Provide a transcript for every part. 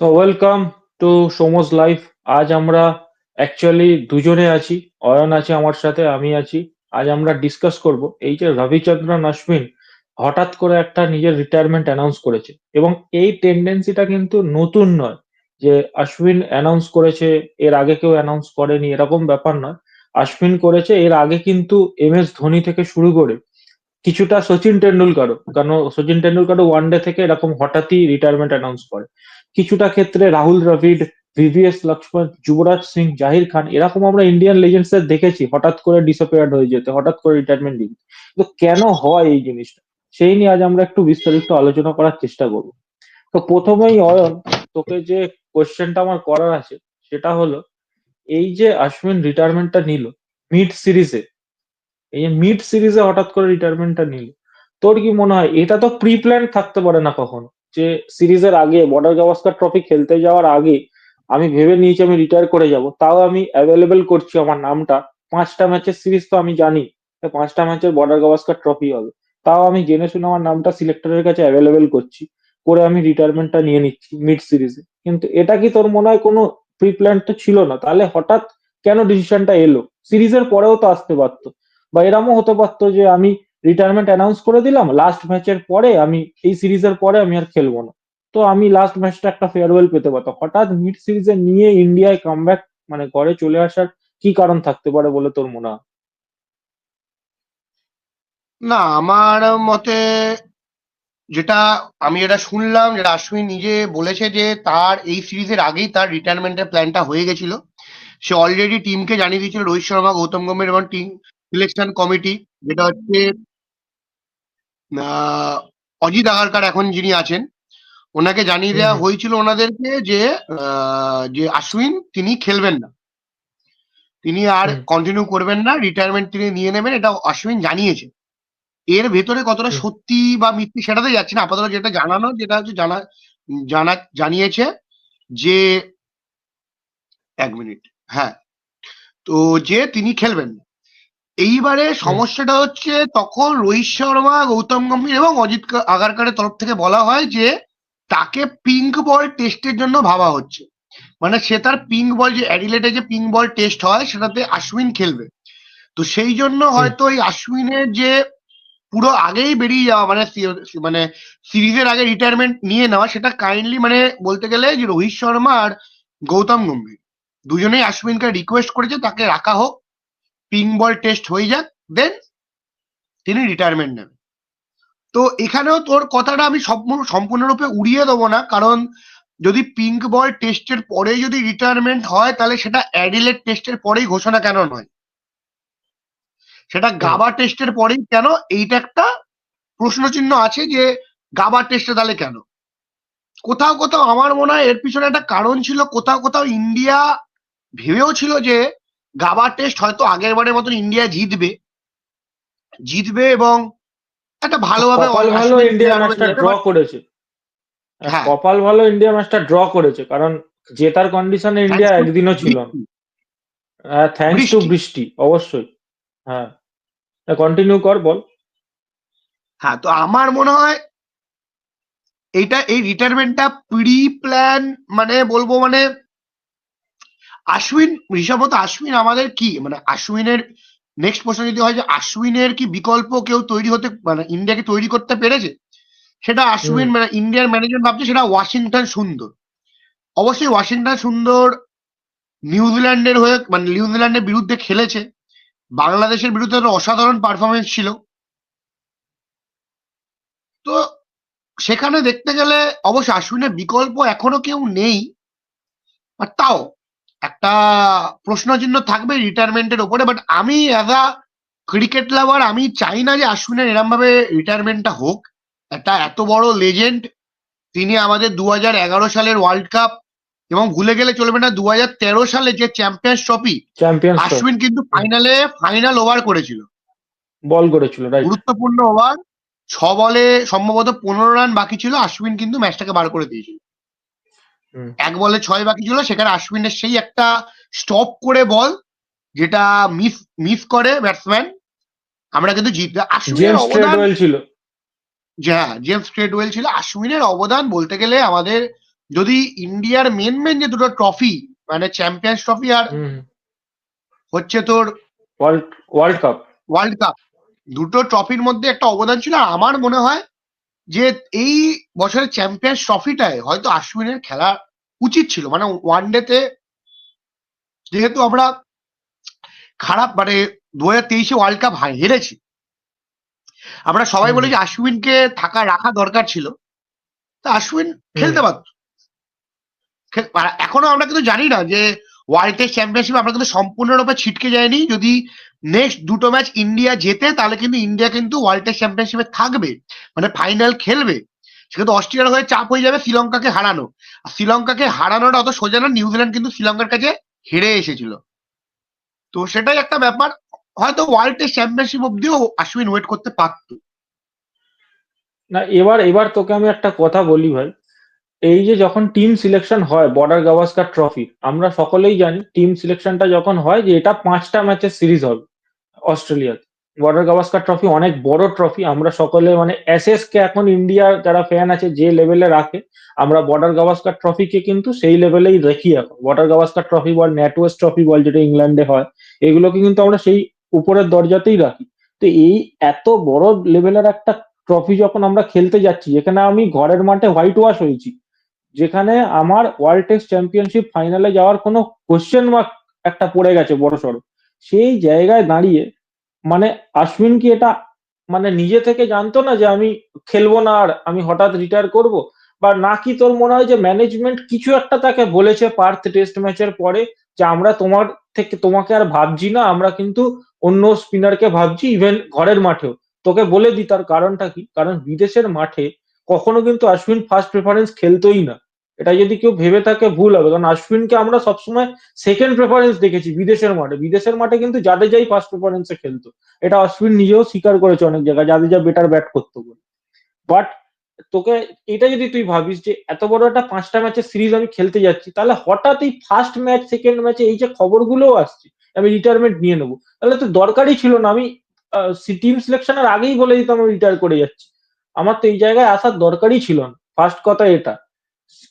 So welcome to সোমোস life. আজ আমরা অ্যাকচুয়ালি দুজনে আছি। অয়ন আছে আমার সাথে, আমি আছি। আজ আমরা ডিসকাস করব এই যে রবিচন্দ্রন অশ্বিন হঠাৎ করে একটা নিজের রিটায়ারমেন্ট অ্যানাউন্স করেছে, এবং এই টেন্ডেন্সিটা কিন্তু নতুন নয় যে অশ্বিন অ্যানাউন্স করেছে, এর আগে কেউ অ্যানাউন্স করেনি, এরকম ব্যাপার নয়। অশ্বিন করেছে, এর আগে কিন্তু MS ধোনি থেকে শুরু করে কিছুটা সচিন টেন্ডুলকারও, কারণ সচিন টেন্ডুলকারও ওয়ানডে থেকে এরকম হঠাৎই রিটায়ারমেন্ট অ্যানাউন্স করে। কিছুটা ক্ষেত্রে রাহুল দ্রাবিড়, VVS লক্ষ্মণ, যুবরাজ সিং, জাহির খান, এরকম আমরা ইন্ডিয়ান লেজেন্ডস এর দেখেছি হঠাৎ করে ডিসঅ্যাপিয়ার্ড হয়ে যেতে, হঠাৎ করে রিটায়ারমেন্ট নিতে। তো কেন হয় এই জিনিসটা, সেই নিয়ে আজ আমরা একটু বিস্তারিত আলোচনা করার চেষ্টা করবো। তো প্রথমেই অয়ন, তোকে যে কোশ্চেনটা আমার করার আছে সেটা হলো, এই যে অশ্বিন রিটায়ারমেন্টটা নিল মিড সিরিজে, এই যে মিড সিরিজে হঠাৎ করে রিটায়ারমেন্টটা নিল, তোর কি মনে হয় এটা তো প্রি প্ল্যান থাকতে পারে না কখনো? যে সিরিজের আগে, বর্ডার গাভাস্কার ট্রফি খেলতে যাওয়ার আগে আমি ভেবে নিয়েছি আমি রিটায়ার করে যাব, তাও আমি অ্যাভেলেবেল করছি আমার নামটা। 5টা ম্যাচের সিরিজ তো আমি জানি 5টা ম্যাচের বর্ডার গাভাস্কার ট্রফি হবে, তাও আমি জেনে শুনে আমার নামটা সিলেক্টরের কাছে অ্যাভেলেবেল করছি, করে আমি রিটায়ারমেন্টটা নিয়ে নিচ্ছি মিড সিরিজে। কিন্তু এটা কি তোর মনে হয় কোনো প্রি প্ল্যান তো ছিল না? তাহলে হঠাৎ কেন ডিসিশনটা এলো? সিরিজের পরেও তো আসতে পারতো, বা এরমও হতে পারতো যে আমি রিটায়ারমেন্ট অ্যানাউন্স করে দিলাম, লাস্ট ম্যাচের পরে আমি, এই সিরিজের পরে আমি আর খেলবো না, তো আমি লাস্ট ম্যাচটা একটা ফেয়ারওয়েল পেতে পারতাম। হঠাৎ মিড সিরিজে নিয়ে ইন্ডিয়ায় কামব্যাক, মানে ঘরে চলে আসার কি কারণ থাকতে পারে বলে তোর মনে হয়? না, আমার মতে যেটা আমি যেটা শুনলাম, যেটা আশ্বিন নিজে বলেছে যে তার এই সিরিজের আগেই তার রিটায়ারমেন্টের প্ল্যানটা হয়ে গেছিল। সে অলরেডি টিমকে জানিয়ে দিয়েছিল, রোহিত শর্মা, গৌতম গম্ভীর এবং টিম সিলেকশন কমিটি, যেটা হচ্ছে আহ, অজিত আগারকার এখন যিনি আছেন, ওনাকে জানিয়ে হুম দেওয়া হুম হয়েছিল ওনাদেরকে যে যে আশ্বিন তিনি খেলবেন না, তিনি আর হুম কন্টিনিউ করবেন না, রিটায়ারমেন্ট তিনি নিয়ে নেবেন, এটা আশ্বিন জানিয়েছে। এর ভেতরে কতটা হুম সত্যি বা মিথ্যে সেটাতে যাচ্ছি না, আপাতত যেটা জানানো, যেটা হচ্ছে জানিয়েছে যে, 1 মিনিট, হ্যাঁ, তো যে তিনি খেলবেন না। এইবারে হুম সমস্যাটা হচ্ছে, তখন রোহিত শর্মা, গৌতম গম্ভীর এবং অজিত আগারকারের তরফ থেকে বলা হয় যে তাকে পিঙ্ক বল টেস্টের জন্য ভাবা হচ্ছে। মানে সে তার পিঙ্ক বল, যে অ্যাডিলেটে যে পিঙ্ক বল টেস্ট হয় সেটাতে আশ্বিন খেলবে। তো সেই জন্য হুম হয়তো এই আশ্বিনের যে পুরো আগেই বেরিয়ে যাওয়া, মানে মানে সিরিজের আগে রিটায়ারমেন্ট নিয়ে নেওয়া, সেটা কাইন্ডলি মানে বলতে গেলে যে রোহিত শর্মা আর গৌতম গম্ভীর দুজনেই আশ্বিনকে রিকোয়েস্ট করেছে তাকে রাখা হোক, পিঙ্ক বল টেস্ট হয়ে যাক, দেন তিনি রিটায়ারমেন্ট নেবেন। তো এখানেও তোর কথাটা আমি সম্পূর্ণরূপে উড়িয়ে দেবো না, কারণ যদি পিঙ্ক বল টেস্টের পরে যদি রিটায়ারমেন্ট হয়, তাহলে সেটা অ্যাডিলেড টেস্টের পরেই ঘোষণা কেন নয়, সেটা হুম গাবা টেস্টের পরেই কেন, এইটা একটা প্রশ্নচিহ্ন আছে যে গাবা টেস্টে তাহলে কেন। কোথাও কোথাও আমার মনে হয় এর পিছনে একটা কারণ ছিল, কোথাও কোথাও ইন্ডিয়া ভেবেও ছিল যে গাবা টেস্ট হয়তো আগের বারের মতন ইন্ডিয়া জিতবে, জিতবে এবং একটা ভালোভাবে কপাল ভালো অশ্বিন ইন্ডিয়া প্লেয়ার হয়ে ম্যাচটা যাবে, ড্র বাট করেছে। হ্যাঁ, কপাল ভালো ইন্ডিয়া ম্যাচটা ড্র করেছে, কারণ জেতার কন্ডিশনে ইন্ডিয়া থ্যাঙ্কস টু একদিনও ছিল না। বৃষ্টি, থ্যাঙ্কস টু বৃষ্টি। বৃষ্টি, অবশ্যই। হ্যাঁ, কন্টিনিউ কর, বল। হ্যাঁ, তো আমার মনে হয় এই রিটায়ারমেন্টটা প্রি প্ল্যান, মানে বলবো মানে আশ্বিন, ঋষভত আশ্বিন আমাদের কি, মানে আশ্বিনের নেক্সট প্রশ্ন যদি হয় যে আশ্বিনের কি বিকল্প কেউ তৈরি হতে, মানে ইন্ডিয়াকে তৈরি করতে পেরেছে, সেটা হুম আশ্বিন, মানে ইন্ডিয়ার ম্যানেজমেন্ট ভাবছে সেটা ওয়াশিংটন সুন্দর। অবশ্যই ওয়াশিংটন সুন্দর নিউজিল্যান্ডের হয়ে, মানে নিউজিল্যান্ডের বিরুদ্ধে খেলেছে, বাংলাদেশের বিরুদ্ধে একটা অসাধারণ পারফরমেন্স ছিল। তো সেখানে দেখতে গেলে অবশ্য আশ্বিনের বিকল্প এখনো কেউ নেই, বাট তাও একটা প্রশ্নচিহ্ন থাকবে রিটায়ারমেন্টের ওপরে। বাট আমি অ্যাজ আ ক্রিকেট লাভার আমি চাই না যে আশ্বিনের এরম ভাবে রিটায়ারমেন্টটা হোক। একটা এত বড় লেজেন্ড, তিনি আমাদের 2011 সালের ওয়ার্ল্ড কাপ, এবং ভুলে গেলে চলবে না 2013 সালে যে চ্যাম্পিয়ন্স ট্রফি, চ্যাম্পিয়ন্স ট্রফি। আশ্বিন কিন্তু হুম, ফাইনাল ওভার করেছিল, বল করেছিল, রাইট। গুরুত্বপূর্ণ ওভার। 6 বলে সম্ভবত 15 রান বাকি ছিল, আশ্বিন কিন্তু ম্যাচটাকে বার করে দিয়েছিল। হুম। 1 বলে 6 বাকি ছিল, সেখানে আশ্বিনের সেই একটা স্টপ করে বল, যেটা মিস মিস করে ব্যাটসম্যান, আমরা কিন্তু জিতবে। আশ্বিনের জেমস অবদান, ট্রেডওয়েল ছিল। যে হ্যাঁ, জেমস ট্রেডওয়েল ছিল। আশ্বিনের অবদান বলতে গেলে আমাদের যদি ইন্ডিয়ার মেন যে দুটো ট্রফি মানে চ্যাম্পিয়ন্স ট্রফি আর হুম হচ্ছে তোর world world cup world cup, দুটো ট্রফির মধ্যে একটা অবদান ছিল। আর আমার মনে হয় যে এই বছরের চ্যাম্পিয়ন্স ট্রফিটায় হয়তো আশ্বিনের খেলা উচিত ছিল। মানে ওয়ান ডেতে যেহেতু আমরা খারাপ মানে 2023 ওয়ার্ল্ড কাপ হেরেছি, আমরা সবাই হুম বলি যে আশ্বিনকে রাখা দরকার ছিল। তা আশ্বিন হুম খেলতে পারত। আর এখনো আমরা কিন্তু জানি না যে ওয়ার্ল্ড টেস্ট চ্যাম্পিয়নশিপ আমরা কিন্তু সম্পূর্ণরূপে ছিটকে যায়নি। যদি নেক্সট দুটো ম্যাচ ইন্ডিয়া জেতে তাহলে কিন্তু ইন্ডিয়া কিন্তু ওয়ার্ল্ড টেস্ট চ্যাম্পিয়নশিপে থাকবে, মানে ফাইনাল খেলবে। সেক্ষেত্রে অস্ট্রেলিয়ার হয়ে চাপ হয়ে যাবে শ্রীলঙ্কাকে হারানো। আর শ্রীলঙ্কাকে হারানোটা অত সোজা না, নিউজিল্যান্ড কিন্তু শ্রীলঙ্কার কাছে হেরে এসেছিল। তো সেটাই একটা ব্যাপার, হয়তো ওয়ার্ল্ড টেস্ট চ্যাম্পিয়নশিপ অব্দিও আশ্বিন ওয়েট করতে পারত। না, এবার এবার তোকে আমি একটা কথা বলি ভাই। এই যে যখন টিম সিলেকশন হয় বর্ডার গাভাস্কার ট্রফি, আমরা সকলেই জানি টিম সিলেকশনটা যখন হয় যে এটা 5টা ম্যাচের সিরিজ হবে অস্ট্রেলিয়াতে। বর্ডার গাভাস্কার ট্রফি অনেক বড় ট্রফি, আমরা সকলে মানে এসএস কে এখন ইন্ডিয়ার যারা ফ্যান আছে যে লেভেলে রাখে, আমরা বর্ডার গাভাস্কার ট্রফিকে কিন্তু সেই লেভেলেই রাখি। এখন বর্ডার গাভাস্কার ট্রফি বল, ন্যাটওয়েস্ট ট্রফি বল যেটা ইংল্যান্ডে হয়, এগুলোকে কিন্তু আমরা সেই উপরের দরজাতেই রাখি। তো এই এত বড় লেভেলের একটা ট্রফি যখন আমরা খেলতে যাচ্ছি, যেখানে আমি ঘরের মাঠে হোয়াইট ওয়াশ হয়েছি, যেখানে আমার ওয়ার্ল্ড টেস্ট চ্যাম্পিয়নশিপ ফাইনালে যাওয়ার কোনো কোশ্চেন মার্ক একটা পড়ে গেছে বড় সড়ো, সেই জায়গায় দাঁড়িয়ে মানে আশ্বিন কি এটা মানে নিজে থেকে জানতো না যে আমি খেলবো না আর আমি হঠাৎ রিটায়ার করব? বা নাকি তোর মনে হয় যে ম্যানেজমেন্ট কিছু একটা তাকে বলেছে পার্থ টেস্ট ম্যাচের পরে যে আমরা তোমাকে আর ভাবছি না, আমরা কিন্তু অন্য স্পিনারকে ভাবছি, ইভেন ঘরের মাঠেও তোকে বলে দিই তার কারণটা কি? কারণ বিদেশের মাঠে কখনো কিন্তু আশ্বিন ফার্স্ট প্রেফারেন্স খেলতোই না। এটা যদি কেউ ভেবে থাকে ভুল হবে, কারণ আশ্বিনকে আমরা সবসময় সেকেন্ড প্রেফারেন্স দেখেছি বিদেশের মাঠে। বিদেশের মাঠে কিন্তু জাদেজাই ফার্স্ট প্রেফারেন্সে খেলতো, এটা অশ্বিন নিজেও স্বীকার করেছে অনেক জায়গায়, জাদেজা বেটার ব্যাট করতো বলে। বাট তোকে এটা যদি তুই ভাবিস যে এত বড় একটা 5টা ম্যাচের সিরিজ আমি খেলতে যাচ্ছি, তাহলে হঠাৎ এই ফার্স্ট ম্যাচ সেকেন্ড ম্যাচে এই যে খবরগুলোও আসছে আমি রিটায়ারমেন্ট নিয়ে নেবো, তাহলে তো দরকারই ছিল না। আমি টিম সিলেকশনের আগেই বলে দিতাম আমি রিটায়ার করে যাচ্ছি। আমার তো এই জায়গায় আসার দরকারই ছিল না, ফার্স্ট কথা এটা।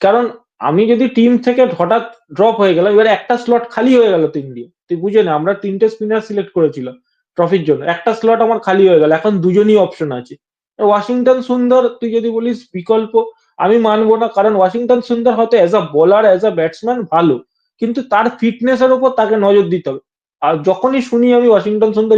কারণ আমি যদি টিম থেকে হঠাৎ ড্রপ হয়ে গেলাম, এবারে একটা স্লট খালি হয়ে গেল তো ইন্ডিয়া, তুই বুঝে না, আমরা 3টে স্পিনার সিলেক্ট করেছিলাম ট্রফির জন্য, একটা স্লট আমার খালি হয়ে গেল, এখন দুজনই অপশন আছে। ওয়াশিংটন সুন্দর তুই যদি বলিস বিকল্প, আমি মানবো না, কারণ ওয়াশিংটন সুন্দর হয়তো as a bowler as a batsman ভালো, কিন্তু তার ফিটনেসের উপর তাকে নজর দিতে হবে। আর যখনই শুনি আমি ওয়াশিংটন সুন্দর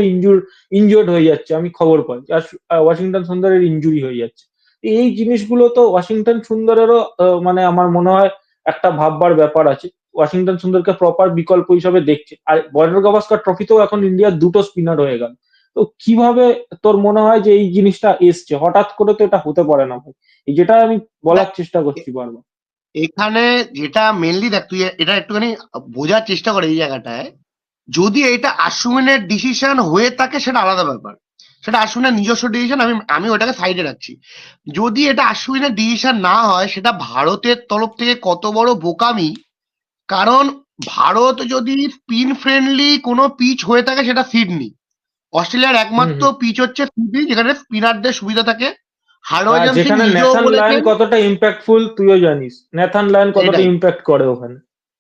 ইনজুর্ড হয়ে যাচ্ছে, আমি খবর পাই আর ওয়াশিংটন সুন্দরের ইনজুরি হয়ে যাচ্ছে, এই জিনিসগুলো তো ওয়াশিংটন সুন্দরেরও মানে আমার মনে হয় একটা ভাববার ব্যাপার আছে। ওয়াশিংটন সুন্দরকে প্রপার বিকল্প হিসাবে দেখছে। আর বর্ডার গাভাস্কার ট্রফিতেও এখন ইন্ডিয়ার 2টো স্পিনার হয়ে গেল। তো কিভাবে তোর মনে হয় যে এই জিনিসটা এসছে হঠাৎ করে? তো এটা হতে পারে না ভাই, এই যেটা আমি বলার দেখ, চেষ্টা করছি বারবার। এখানে যেটা মেনলি দেখ, তুই এটা একটুখানি বোঝার চেষ্টা করে এই জায়গাটায়। যদি এটা আশ্বিনের ডিসিশন হয়ে থাকে সেটা আলাদা ব্যাপার, সেটা আশ্বিনের নিজস্ব ডিসিশন, আমি ওটাকে সাইডে রাখছি। যদি এটা আশ্বিনের ডিসিশন না হয়, সেটা ভারতের তরফ থেকে কত বড় বোকামি। কারণ ভারত যদি স্পিন ফ্রেন্ডলি কোনো পিচ হয়ে থাকে সেটা সিডনি। অস্ট্রেলিয়ার হুম একমাত্র হুম পিচ হচ্ছে সিডনি, যেখানে স্পিনারদের সুবিধা থাকে। হরভজন সিং যেখানে নিজেও ন্যাথান লায়ন বলেছেন কতটা ইম্প্যাক্টফুল তুইও জানিস, ন্যাথান লায়ন কতটা এটাই। ইম্প্যাক্ট করে ওখানে।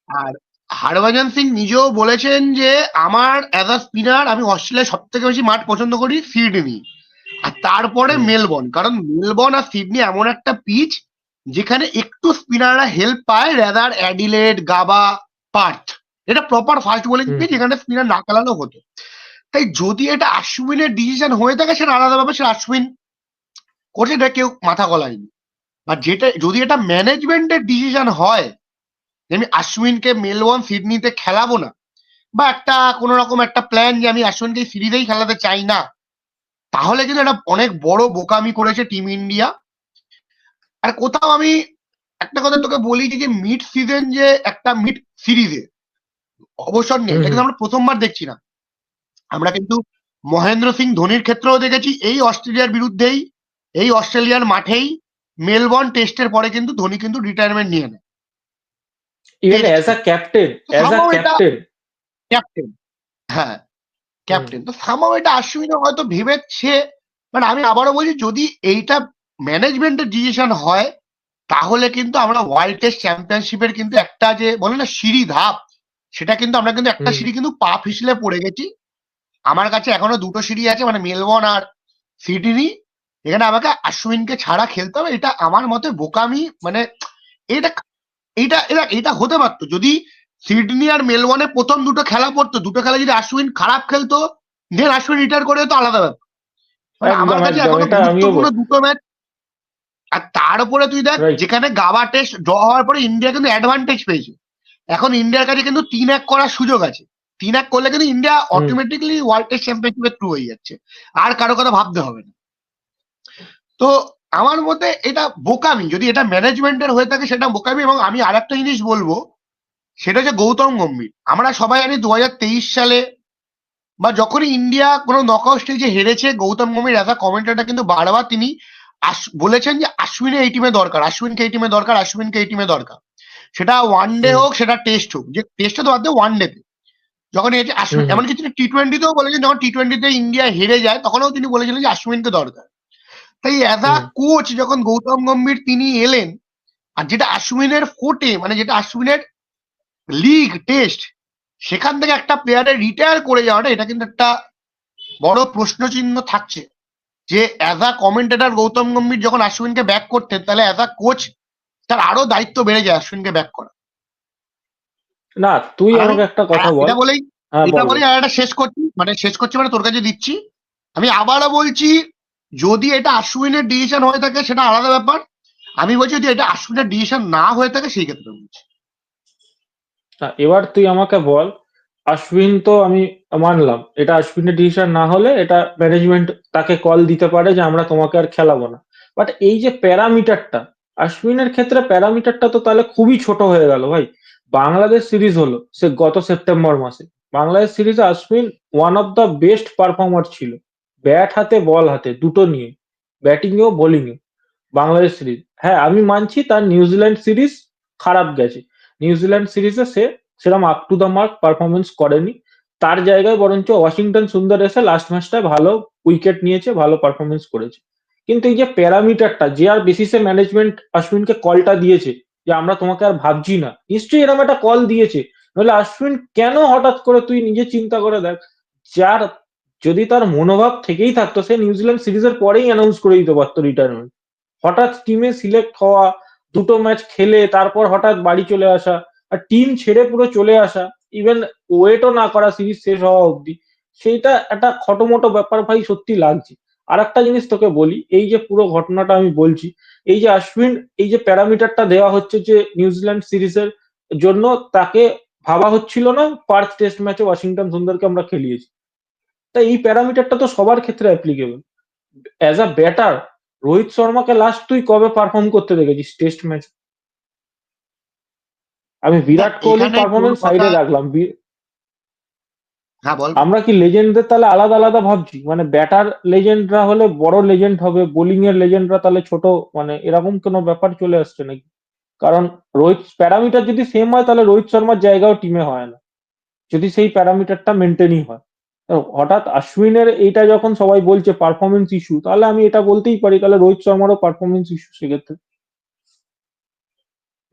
আর হরভজন সিং নিজেও বলেছেন যে আমার অ্যাজ আ স্পিনার আমি অস্ট্রেলিয়ায় সব থেকে বেশি মাঠ পছন্দ করি সিডনি, আর তারপরে হুম মেলবোর্ন। কারণ মেলবোর্ন আর সিডনি এমন একটা পিচ যেখানে একটু স্পিনাররা হেল্প পায়, রেদার অ্যাডিলেড, গাবা, পার্থ। এটা প্রপার ফাস্ট বোলিং হুম পিচ, যেখানে স্পিনার না খেলানো হতো। তাই যদি এটা আশ্বিনের ডিসিশন হয়ে থাকে সেটা আলাদা ব্যাপার, সেটা আশ্বিন করছে, এটা কেউ মাথা গলায়নি। আর যেটা যদি এটা ম্যানেজমেন্টের ডিসিশন হয় যে আমি আশ্বিনকে মেলবোর্ন সিডনিতে খেলাবো না, বা একটা কোন রকম একটা প্ল্যান যে আমি আশ্বিনকে সিরিজেই খেলাতে চাই না, তাহলে কিন্তু এটা অনেক বড় বোকামি করেছে টিম ইন্ডিয়া। আর কোথাও আমি একটা কথা তোকে বলি যে মিড সিজন যে একটা মিড সিরিজে অবসর নেই, হুম এটা হুম কিন্তু আমরা প্রথমবার দেখছি না। আমরা কিন্তু মহেন্দ্র সিং ধোনির ক্ষেত্রেও দেখেছি এই অস্ট্রেলিয়ার বিরুদ্ধেই, এই অস্ট্রেলিয়ার মাঠেই মেলবোর্ন টেস্টের পরে কিন্তু ধোনি কিন্তু রিটায়ারমেন্ট নিয়ে নেয় ইভেন টেস্ট অ্যাজ আ থেকে। ক্যাপ্টেন, তো অ্যাজ আ সামাও এটা ক্যাপ্টেন ক্যাপ্টেন, হ্যাঁ হুম ক্যাপ্টেন, তো সামাও এটা আশ্বিনও হয়তো ভেবেছে। মানে আমি আবারও বলছি, যদি এইটা ম্যানেজমেন্টের ডিসিশন হয় তাহলে কিন্তু আমরা ওয়ার্ল্ড টেস্ট চ্যাম্পিয়নশিপের কিন্তু একটা যে বলে না সিঁড়ি ধাপ, সেটা কিন্তু আমরা কিন্তু একটা হুম সিঁড়ি কিন্তু পা পিছলে পড়ে গেছি। আমার কাছে এখনো দুটো সিঁড়ি আছে, মানে মেলবোর্ন আর সিডনি। এখানে আমাকে আশ্বিনকে ছাড়া খেলতে হবে, এটা আমার মতে বোকামি। মানে এটা এটা এটা এটা হতে পারতো যদি সিডনি আর মেলবোর্নে প্রথম দুটো খেলা পড়তো, দুটো খেলা যদি আশ্বিন খারাপ খেলতো, দেন আশ্বিন রিটায়ার করে তো আলাদা ব্যাপার। মানে আমার একদম কাছে একদম এখনো এটা আমিও গুরুত্বপূর্ণ দুটো ম্যাচ। আর তার উপরে তুই দেখ, রাইট। যেখানে গাবা টেস্ট ড্র হওয়ার পরে ইন্ডিয়া কিন্তু অ্যাডভান্টেজ পেয়েছে। এখন ইন্ডিয়ার কাছে কিন্তু 3-1 করার সুযোগ আছে। 3-1 করলে কিন্তু ইন্ডিয়া হুম অটোমেটিকলি ওয়ার্ল্ড টেস্ট চ্যাম্পিয়নশিপে থ্রু হয়ে যাচ্ছে, আর কারো কথা ভাবতে হবে না। তো আমার মতে এটা বোকামি, যদি এটা ম্যানেজমেন্টের হয়ে থাকে সেটা বোকামি। এবং আমি আর একটা জিনিস বলবো, সেটা হচ্ছে গৌতম গম্ভীর। আমরা সবাই জানি 2023 সালে বা যখনই ইন্ডিয়া কোনো নকআউট স্টেজে হেরেছে, Gautam Gambhir as a commentator কিন্তু বারবার তিনি বলেছেন যে আশ্বিনের এই টিমে দরকার, আশ্বিনকে এই টিমে দরকার, আশ্বিনকে এই টিমে দরকার। সেটা ওয়ান ডে হুম হোক, সেটা টেস্ট হোক, যে টেস্টে তো বাদ দিয়ে ওয়ান ডেতে যখন এই যে হুম আশ্বিন, হুম এমনকি তিনি টি-20তেও বলেছেন, যখন টি-20তে ইন্ডিয়া হেরে যায় তখনও তিনি বলেছিলেন যে আশ্বিনকে দরকার। তাই অ্যাজ আ হুম কোচ যখন গৌতম গম্ভীর তিনি এলেন, আর যেটা আশ্বিনের ফোর্টে, মানে যেটা আশ্বিনের লিগ টেস্ট, সেখান থেকে একটা প্লেয়ারের রিটায়ার করে যাওয়াটা, এটা কিন্তু একটা বড় প্রশ্নচিহ্ন থাকছে। যে অ্যাজ আ কমেন্টেটর গৌতম গম্ভীর যখন আশ্বিনকে ব্যাক করতেন, তাহলে অ্যাজ আ কোচ তার আরো দায়িত্ব বেড়ে যায় আশ্বিনকে ব্যাক করা। না তুই আর আমি আমাকে একটা কথা বল। এটা বলেই হ্যাঁ এটা বল বল। বলেই আর একটা শেষ করছি মানে তোর কাছে দিচ্ছি। আমি আবারও বলছি, যদি এটা আশ্বিনের ডিসিশন হয়ে থাকে সেটা আলাদা ব্যাপার। আমি বলছি যদি এটা আশ্বিনের ডিসিশন না হয়ে থাকে সেই ক্ষেত্রে বলছি। এবার তুই আমাকে বল, অশ্বিন তো আমি মানলাম এটা অশ্বিনের ডিসিশন না হলে এটা ম্যানেজমেন্ট তাকে কল দিতে পারে যে আমরা তোমাকে আর খেলাবো না। বাট এই যে প্যারামিটারটা, অশ্বিনের ক্ষেত্রে প্যারামিটারটা তো তাহলে খুবই ছোট হয়ে গেল ভাই। বাংলাদেশ সিরিজ হলো সে গত সেপ্টেম্বর মাসে, বাংলাদেশ সিরিজে Ashwin one of the best performer ছিল, ব্যাট হাতে বল হাতে দুটো নিয়ে, ব্যাটিংয়েও বোলিংয়ে। বাংলাদেশ সিরিজ, হ্যাঁ আমি মানছি তার নিউজিল্যান্ড সিরিজ খারাপ গেছে, নিউজিল্যান্ড সিরিজে সে সেরকম up to the mark performance করেনি। তার জায়গায় বরঞ্চ ওয়াশিংটন সুন্দর এসে লাস্ট ম্যাচটা ভালো উইকেট নিয়েছে, ভালো পারফরমেন্স করেছে। কিন্তু এই যে প্যারামিটারটা, যে আর বেসিসে ম্যানেজমেন্ট অশ্বিনকে কলটা দিয়েছে যে আমরা তোমাকে আর ভাবছি না, নিশ্চয়ই এরকম একটা কল দিয়েছে। নাহলে অশ্বিন কেন হঠাৎ করে, তুই নিজে চিন্তা করে দেখ, যার যদি তার মনোভাব থেকেই থাকতো সে নিউজিল্যান্ড সিরিজের পরেই অ্যানাউন্স করে দিতে পারতো রিটায়ারমেন্ট। হঠাৎ টিমে সিলেক্ট হওয়া, দুটো ম্যাচ খেলে তারপর হঠাৎ বাড়ি চলে আসা, আর টিম ছেড়ে পুরো চলে আসা, ইভেন ওয়েটও না করা সিরিজ শেষ হওয়া অবধি, সেইটা একটা খটোমটো ব্যাপার ভাই, সত্যি লাগছে। আর একটা জিনিস তোকে বলি, এই যে পুরো ঘটনাটা আমি বলছি, এই যে অশ্বিন, এই যে প্যারামিটারটা দেওয়া হচ্ছে যে নিউজিল্যান্ড সিরিজের জন্য তাকে ভাবা হচ্ছিল না, পার্থ টেস্ট ম্যাচে ওয়াশিংটন সুন্দরকে আমরা খেলিয়েছি, তাই এই প্যারামিটারটা তো সবার ক্ষেত্রে applicable. As a batter, Rohit শর্মাকে লাস্ট তুই কবে পারফর্ম করতে দেখেছিস টেস্ট ম্যাচ? আমি দেখ বিরাট কোহলির এখানে তোর পারফরমেন্স কথা, সাইডে রাখলাম, হ্যাঁ বল। আমরা কি লেজেন্ডদের তাহলে আলাদা আলাদা ভাবছি? মানে ব্যাটার লেজেন্ডরা হলে বড় লেজেন্ড হবে, বোলিং এর লেজেন্ডরা তাহলে ছোট, মানে এরকম কোনো ব্যাপার চলে আসছে নাকি? কারণ রোহিত প্যারামিটার যদি সেম হয় তাহলে রোহিত শর্মার জায়গাও টিমে হয় না, যদি সেই প্যারামিটারটা মেনটেনই হয়। তো হঠাৎ অশ্বিনের এইটা যখন সবাই বলছে পারফরমেন্স ইস্যু, তাহলে আমি এটা বলতেই পারি তাহলে রোহিত শর্মারও পারফরমেন্স ইস্যু সেক্ষেত্রে।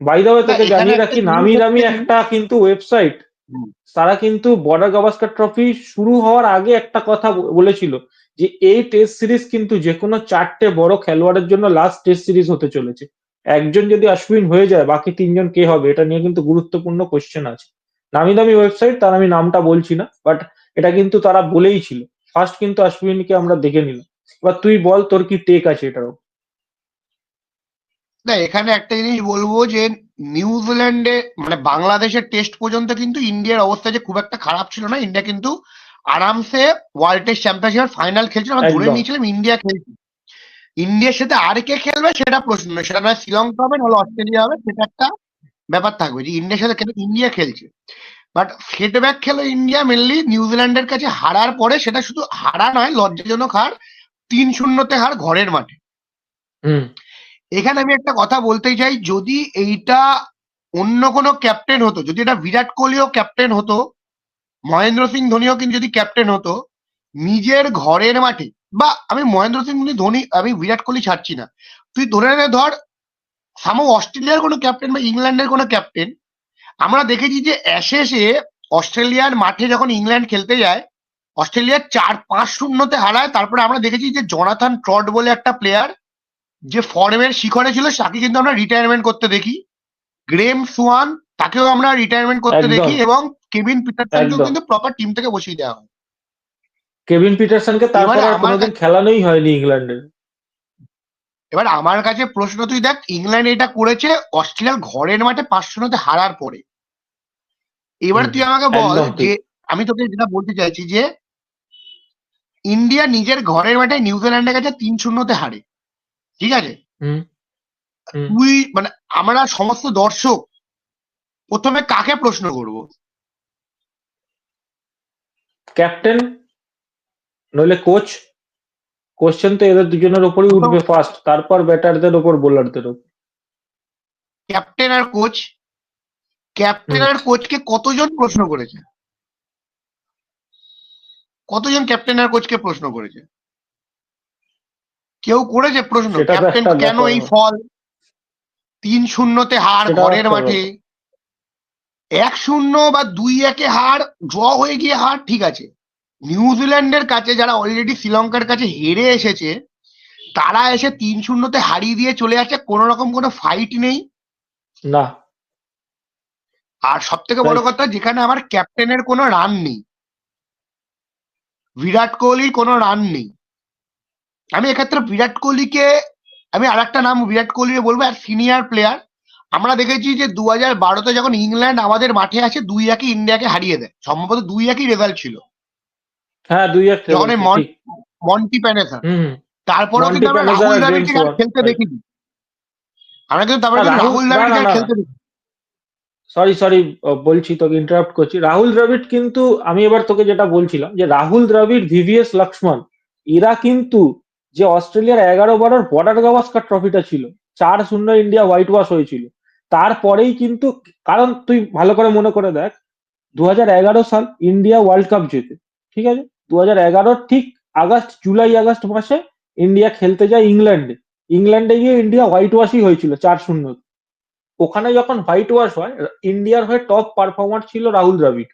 বাই দা ওয়ে না তোকে এখানে জানিয়ে একটা রাখি, জিনিস নামি দামি হচ্ছে কি, একটা কিন্তু ওয়েবসাইট, হুম, তারা কিন্তু বর্ডার গাভাস্কার ট্রফি শুরু হওয়ার আগে একটা কথা বলেছিল যে এই টেস্ট সিরিজ কিন্তু যে কোনো চারটে বড় খেলোয়াড়ের জন্য লাস্ট টেস্ট সিরিজ হতে চলেছে। একজন যদি অশ্বিন হয়ে যায় বাকি তিনজন কে হবে, এটা নিয়ে কিন্তু গুরুত্বপূর্ণ কোশ্চেন আছে। নামি দামি ওয়েবসাইট, তার আমি নামটা বলছি না, বাট এটা কিন্তু তারা বলেই ছিল। ফার্স্ট কিন্তু অশ্বিনকে আমরা দেখে নিলাম। এবার তুই বল তোর কি টেক আছে এটার উপর? না এখানে একটা জিনিস বলবো যে নিউজিল্যান্ডে মানে বাংলাদেশের টেস্ট পর্যন্ত কিন্তু ইন্ডিয়ার অবস্থা যে খুব একটা খারাপ ছিল না। ইন্ডিয়া কিন্তু আরামসে ওয়ার্ল্ড টেস্ট চ্যাম্পিয়নশিপের ফাইনাল খেলছিল, আমরা ধরে একদম। নিয়েছিলাম ইন্ডিয়া খেলছে। ইন্ডিয়ার সাথে আর কে খেলবে সেটা প্রশ্ন নয়, সেটা নয় শ্রীলঙ্কা হবে নাহলে অস্ট্রেলিয়া হবে, সেটা একটা ব্যাপার থাকবে যে ইন্ডিয়ার সাথে ইন্ডিয়া খেলছে। বাট সেটব্যাক খেলো ইন্ডিয়া মেনলি নিউজিল্যান্ডের কাছে হারার পরে, সেটা শুধু হারা নয়, লজ্জাজনক হার, 3-0 হার ঘরের মাঠে। হুম এখানে আমি একটা কথা বলতে চাই, যদি এইটা অন্য কোনো ক্যাপ্টেন হতো, যদি এটা বিরাট কোহলিও ক্যাপ্টেন হতো, মহেন্দ্র সিং ধোনিও কিন্তু যদি ক্যাপ্টেন হতো, নিজের ঘরের মাঠে, বা আমি মহেন্দ্র সিং ধোনি, আমি বিরাট কোহলি ছাড়ছি না, তুই ধরে নে ধর সামো অস্ট্রেলিয়ার কোনো ক্যাপ্টেন বা ইংল্যান্ডের কোনো ক্যাপ্টেন, আমরা দেখেছি যে অ্যাশেসে অস্ট্রেলিয়ার মাঠে যখন ইংল্যান্ড খেলতে যায়, অস্ট্রেলিয়া 4-5-0 হারায়। তারপরে আমরা দেখেছি যে জনাথন ট্রট বলে একটা প্লেয়ার যে ফর্মের শিখরে ছিল, তাকে কিন্তু আমরা রিটায়ারমেন্ট করতে দেখি। গ্রেম সোয়ান, তাকেও আমরা রিটায়ারমেন্ট করতে একদম দেখি, এবং কেভিন পিটারসনকেও একদম। কিন্তু প্রপার টিম থেকে বসিয়ে দেওয়া হয়। কেভিন পিটারসনকে তারপর এবারে আর আমার কোনোদিন কাছে খেলানোই হয়নি ইংল্যান্ডের। এবার আমার কাছে প্রশ্ন, তুই দেখ ইংল্যান্ড এটা করেছে অস্ট্রেলিয়ার ঘরের মাঠে 5-0 হারার পরে। এবার হুম, তুই আমাকে বল একদম যে, ঠিক। আমি তোকে যেটা বলতে চাইছি যে ইন্ডিয়া নিজের ঘরের মাঠে নিউজিল্যান্ডের কাছে 3-0 হারে, ঠিক আছে? হুম হুম। তুই মানে আমরা সমস্ত দর্শক প্রথমে কাকে প্রশ্ন করব? ক্যাপ্টেন নইলে কোচ। কোশ্চেন তো এদের দুজনের উপরই প্রথম উঠবে ফার্স্ট, তারপর ব্যাটারদের ওপর বোলারদের ওপর। ক্যাপ্টেন আর কোচ। ক্যাপ্টেন হুম, আর কোচকে কতজন প্রশ্ন করেছে? কতজন ক্যাপ্টেন আর কোচকে প্রশ্ন করেছে? কেউ করেছে প্রশ্ন? সেটা তো ক্যাপ্টেন একটা কেন ব্যাপার। এই ফল? 3-0 হার সেটাও ঘরের একটা মাঠে, ব্যাপার। 1-0 বা 2-1 হার, ড্র হয়ে গিয়ে হার, ঠিক আছে। নিউজিল্যান্ডের কাছে যারা অলরেডি শ্রীলঙ্কার কাছে হেরে এসেছে, তারা এসে 3-0 হারিয়ে দিয়ে চলে যাচ্ছে, কোনো রকম কোনো ফাইট নেই। না। আর সব থেকে বড় রাইট। কথা, যেখানে আমার ক্যাপ্টেনের কোনো রান নেই, বিরাট কোহলির কোনো রান নেই। আমি এক্ষেত্রে বিরাট কোহলিকে, আমি আর একটা নাম বিরাট কোহলির বলবো, আর সিনিয়র প্লেয়ার। আমরা দেখেছি যে 2012-তে যখন ইংল্যান্ড আমাদের মাঠে আসে 2-1 ইন্ডিয়াকে হারিয়ে দেয়, সম্ভবত 2-1 রেজাল্ট ছিল, হ্যাঁ, 2-1 যখন এই ছিল ঠিক। মন্টি প্যানেসার। হুম। তারপরেও মন্টি কিন্তু আমরা প্যানেজার রাহুল আর গ্রেম দ্রাবিড়কে আর সোয়ান, খেলতে রাইট। দেখিনি। আমরা কিন্তু তারপরে না কিন্তু রাহুল, রাহুল না না দ্রাবিড়কে আর না, খেলতে দেখি। সরি সরি, বলছি তোকে ইন্টারাপ্ট করছি। রাহুল দ্রাবিড় কিন্তু, আমি এবার তোকে যেটা বলছিলাম যে রাহুল দ্রাবিড়, ভিভিএস লক্ষ্মণ, এরা কিন্তু যে অস্ট্রেলিয়ার 11 ওভারের বর্ডার গাভাস্কার ট্রফিটা ছিল, 4-0 ইন্ডিয়া হোয়াইট ওয়াশ হয়েছিল, তারপরেই কিন্তু, কারণ তুই ভালো করে মনে করে দেখ, 2011 সাল ইন্ডিয়া ওয়ার্ল্ড কাপ জেতে, ঠিক আছে? 2011 ঠিক জুলাই আগস্ট মাসে ইন্ডিয়া খেলতে যায় ইংল্যান্ডে। ইংল্যান্ডে গিয়ে ইন্ডিয়া হোয়াইট ওয়াশই হয়েছিল 4-0। ওখানে যখন হোয়াইট ওয়াশ হয়, ইন্ডিয়ার হয়ে টপ পারফর্মার ছিল রাহুল দ্রাবিড়।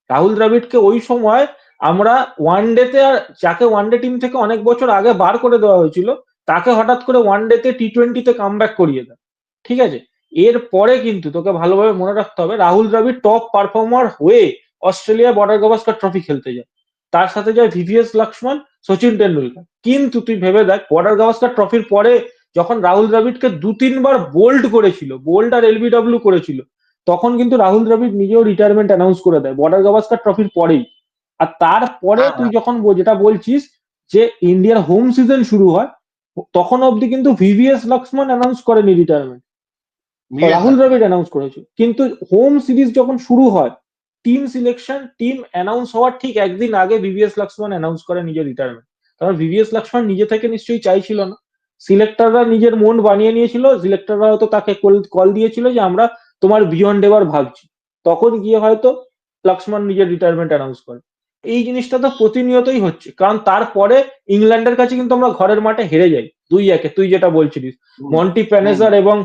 রাহুল দ্রাবিড়কে ওই সময় আমরা ওয়ানডেতে, যাকে ওয়ানডে টিম থেকে অনেক বছর আগে বার করে দেওয়া হয়েছিল, তাকে হঠাৎ করে ওয়ানডেতে টি-20-তে কামব্যাক করিয়ে দেয়, ঠিক আছে? এর পরে কিন্তু তোকে ভালোভাবে মনে রাখতে হবে, রাহুল দ্রাবিড় টপ পারফর্মার হয়ে অস্ট্রেলিয়া বর্ডার গাভাস্কার ট্রফি খেলতে যায়। তার সাথে যায় ভিভিএস লক্ষ্মণ, সচিন টেন্ডুলকার। কিন্তু তুই ভেবে দেখ, বর্ডার গাভাস্কার ট্রফির পরে যখন রাহুল দ্রাবিড়কে 2-3 বার বোল্ড করেছিল, বোল্ড আর এলবিডব্লিউ করেছিল, তখন কিন্তু রাহুল দ্রাবিড় নিজেও রিটায়ারমেন্ট অ্যানাউন্স করে দেয় বর্ডার গাভাস্কার ট্রফির পরেই। আর তারপরে হ্যাঁ, তুই যখন যেটা বলছিস যে ইন্ডিয়ার হোম সিজন শুরু হয়, তখন অবধি কিন্তু ভিভিএস লক্ষ্মণ অ্যানাউন্স করেনি retirement, VS Rahul Dravid announce করেছে। কিন্তু হোম সিরিজ যখন শুরু হয়, টিম সিলেকশন, টিম অ্যানাউন্স হওয়ার ঠিক একদিন আগে ভিভিএস লক্ষ্মণ অ্যানাউন্স করে নিজের রিটায়ারমেন্ট। কারণ ভিভিএস লক্ষ্মণ নিজে থেকে নিশ্চয়ই চাইছিল না, সিলেক্টররা নিজের মন বানিয়ে নিয়েছিল। সিলেক্টররা হয়তো তাকে কল দিয়েছিল যে আমরা তোমার বিয়ন্ড এবার ভাবছি, তখন গিয়ে হয়তো লক্ষ্মণ নিজের রিটায়ারমেন্ট অ্যানাউন্স করে। এই জিনিসটা তো প্রতিনিয়তই হচ্ছে, কারণ তারপরে ইংল্যান্ডের কাছে কিন্তু আমরা ঘরের মাঠে হেরে যাই 2-1। তুই যেটা বলছিলিস, হুম, মন্টি হুম, প্যানেজার এবং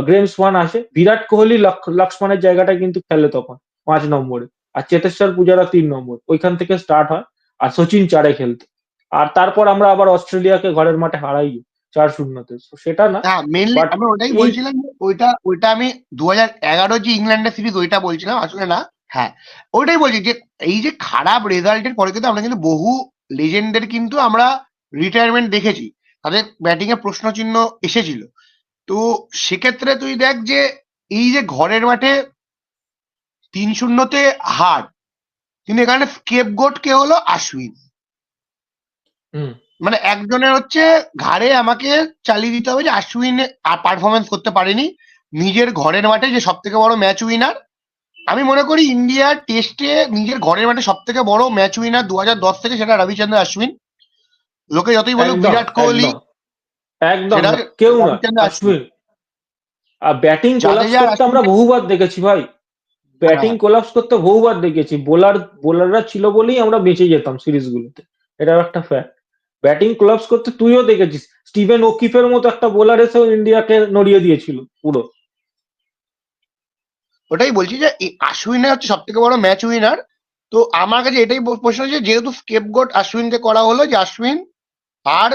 গ্রেম সোয়ান আসে, বিরাট কোহলি লক্ষ্মণের জায়গাটা কিন্তু খেলে তখন 5 নম্বরে, আর চেতেশ্বর পূজারা 3 নম্বর, ওইখান থেকে স্টার্ট হয়। আর সচিন 4-এ খেলতো। আর তারপর আমরা আবার অস্ট্রেলিয়াকে ঘরের মাঠে হারাই 4-0-তে, সেটা না। হ্যাঁ, মেনলি বাট আমি ওটাই এই, বলছিলাম যে ওইটা ওইটা আমি 2011 যে ইংল্যান্ডের সিরিজ ওইটা বলছিলাম, আসলে না। হ্যাঁ, ওইটাই বলছি যে এই যে খারাপ রেজাল্টের পরে কিন্তু আমরা কিন্তু বহু লেজেন্ডের কিন্তু আমরা রিটায়ারমেন্ট দেখেছি, তাদের ব্যাটিং এ প্রশ্ন চিহ্ন এসেছিল। তো সেক্ষেত্রে তুই দেখ যে এই যে ঘরের মাঠে 3-0 হার, কিন্তু এখানে স্কেপগোট কে হলো? আশ্বিন। হুম, মানে একজনের হচ্ছে ঘাড়ে আমাকে চালিয়ে দিতে হবে যে আশ্বিন আর পারফরমেন্স করতে পারেনি নিজের ঘরের মাঠে, যে সব থেকে বড় ম্যাচ উইনার। আমি মনে করি ইন্ডিয়ার টেস্টে নিজের ঘরের মাঠে সব থেকে বড় ম্যাচ উইনার 2010 থেকে, সেটা রবিচন্দ্র অশ্বিন। লোকে যতই বলুক একদম বিরাট কোহলি, একদম একদম সেটা না, হচ্ছে কেউ নয়, রবিচন্দ্র অশ্বিন। অশ্বিন। আর ব্যাটিং কোলাপস জাদেজা আর করতে আমরা অশ্বিনকে, বহুবার দেখেছি ভাই, ব্যাটিং হ্যাঁ, কোলাপস করতে বহুবার দেখেছি। বোলাররা ছিল বলেই আমরা বেঁচে যেতাম সিরিজগুলোতে, এটা একটা ফ্যাক্ট। ব্যাটিং কোলাপস করতে তুইও দেখেছিস, স্টিভেন ওকিফের মতো একটা বোলার এসেও ইন্ডিয়াকে নড়িয়ে দিয়েছিল পুরো। ওটাই বলছি যে আশ্বিনে হচ্ছে সব থেকে বড় ম্যাচ উইনার। তো আমার কাছে এটাই প্রশ্ন, যে যেহেতু স্কেপগোট আশ্বিনকে করা হলো, যে আশ্বিন আর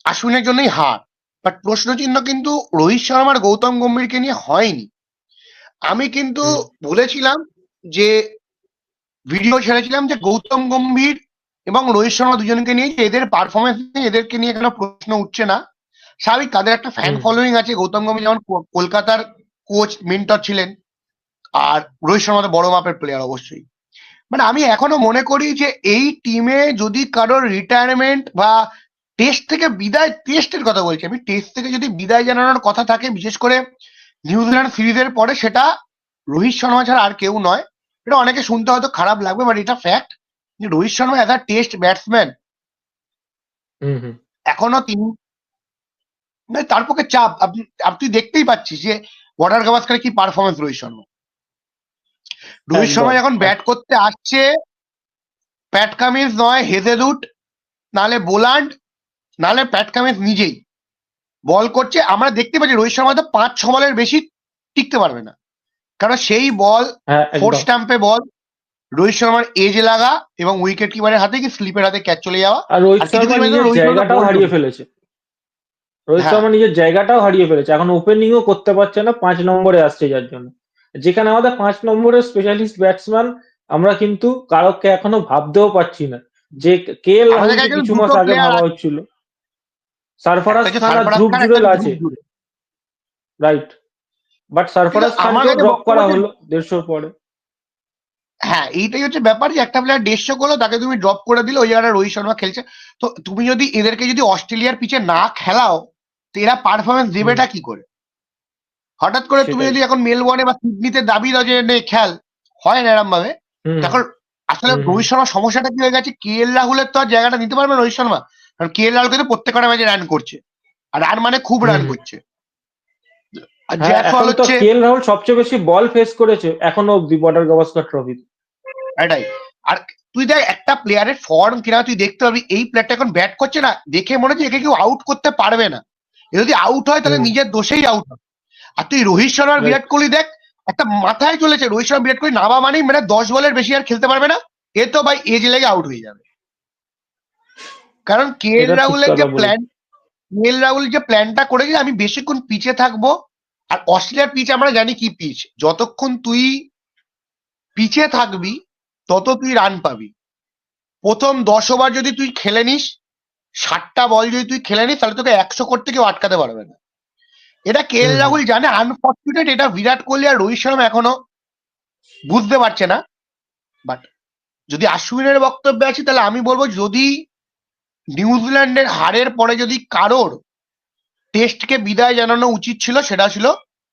আশ্বিনের জন্যই হার, বাট প্রশ্ন চিহ্ন কিন্তু রোহিত শর্মা আর গৌতম গম্ভীরকে নিয়ে হয়নি। আমি কিন্তু বলেছিলাম, যে ভিডিও ছেড়েছিলাম, যে গৌতম গম্ভীর এবং রোহিত শর্মা দুজনকে নিয়ে, যে এদের পারফরমেন্স নিয়ে এদেরকে নিয়ে কোনো প্রশ্ন উঠছে না। স্বাভাবিক, তাদের একটা ফ্যান ফলোয়িং আছে। গৌতম গম্ভীর যেমন কলকাতার কোচ মেন্টর ছিলেন, আর রোহিত শর্মা তো বড় মাপের প্লেয়ার অবশ্যই। মানে আমি এখনো মনে করি যে এই টিমে যদি কারোর রিটায়ারমেন্ট বা টেস্ট থেকে বিদায়, টেস্টের কথা বলছি আমি, টেস্ট থেকে যদি বিদায় জানানোর কথা থাকে, বিশেষ করে নিউজিল্যান্ড সিরিজের পরে, সেটা রোহিত শর্মা ছাড়া আর কেউ নয়। এটা অনেকে শুনতে হয়তো খারাপ লাগবে, বাট এটা ফ্যাক্ট, যে Rohit Sharma as a test batsman এখনো তিনি, মানে তার পক্ষে চাপ। আপনি দেখতেই পাচ্ছিস যে বর্ডার গাভাস্কারে কি পারফরমেন্স রোহিত শর্মা। রোহিত শর্মা যখন ব্যাট করতে আসছে, প্যাট কামিন্স নয় হেজেলউড, নালে বোলান্ড, নালে প্যাট কামিন্স নিজেই বল করছে। আমরা দেখতে পাচ্ছি রোহিত শর্মা তো 5-6 বলের বেশি টিকতে পারবে না, কারণ সেই বল ফোর স্ট্যাম্পে বল, রোহিত শর্মার এজ লাগা এবং উইকেট কিপারের হাতে কি স্লিপের হাতে ক্যাচ চলে যাওয়া। আর রোহিত শর্মা নিজের জায়গাটাও হারিয়ে ফেলেছে, রোহিত শর্মা নিজের জায়গাটাও হারিয়ে ফেলেছে, এখন ওপেনিংও করতে পারছে না, 5 নম্বরে আসছে, যার জন্য যেখানে আমাদের 5 নম্বরের স্পেশালিস্ট ব্যাটসম্যান আমরা কিন্তু কারোকে এখনো ভাবতেও পারছি না। যে কে এল রাহুলকে কিছু মাস আগে ভাবা হচ্ছিল, সরফরাজ খান আর ধ্রুব জুরেল আছে, রাইট, বাট সরফরাজ খানকে ড্রপ করা হলো 150 পরে। হ্যাঁ, এইটাই হচ্ছে ব্যাপার, যে একটা প্লেয়ার 150 করলো, তাকে তুমি ড্রপ করে দিলে, ওই জায়গাটা রোহিত শর্মা খেলছে। তো তুমি যদি এদেরকে যদি অস্ট্রেলিয়ার পিচে না খেলাও, তো এরা পারফরমেন্স দেবেটা কি করে? হঠাৎ করে তুমি যদি এখন মেলবোর্নে বা সিডনিতে দাবি দাও যে খেল, হয় না এরম ভাবে। এখন আসলে রোহিত শর্মার সমস্যাটা কি হয়ে গেছে, কে এল রাহুলের তো আর জায়গাটা নিতে পারবে রোহিত শর্মা, কারণ কে এল রাহুল কিন্তু প্রত্যেকটা ম্যাচে রান করছে, আর রান মানে খুব রান করছে। আর এখন তো কে এল রাহুল সবচেয়ে বেশি বল ফেস করেছে এখনো অব্দি বর্ডার গাভাস্কার ট্রফিতে। এটাই। আর তুই দেখ একটা প্লেয়ারের ফর্ম কিনা তুই দেখতে পাবি, এই প্লেয়ারটা এখন ব্যাট করছে না, দেখে মনে হচ্ছে একে কেউ আউট করতে পারবে না। যদি আউট হয় তাহলে নিজের দোষেই আউট হবে। আর তুই রোহিত শর্মার বিরাট কোহলি দেখ, একটা মাথায় চলেছে, রোহিত শর্মা বিরাট কোহলি নামা মানেই মানে 10 বলের বেশি আর খেলতে পারবে না, এ তো ভাই এজ লেগে আউট হয়ে যাবে। কারণ কে এল রাহুলের যে প্ল্যানটা করেছে, আমি বেশিক্ষণ পিচে থাকবো। আর অস্ট্রেলিয়ার পিচ আমরা জানি কি পিচ, যতক্ষণ তুই পিচে থাকবি তত তুই রান পাবি। প্রথম 10 ওভার যদি তুই খেলে নিস, 60টা বল যদি তুই খেলে নিস, তাহলে তোকে 100 করতে কেউ আটকাতে পারবে না। এটা কে এল রাহুল জানে, আনফর্চুনেট এটা বিরাট কোহলি আর রোহিত শর্মা এখনো বুঝতে পারছে না। বাট যদি আশ্বিনের বক্তব্যে আছি, তাহলে আমি বলবো, যদি নিউজিল্যান্ডের হারের পরে যদি কারোর টেস্টকে বিদায় জানানো উচিত ছিল, সেটা ছিল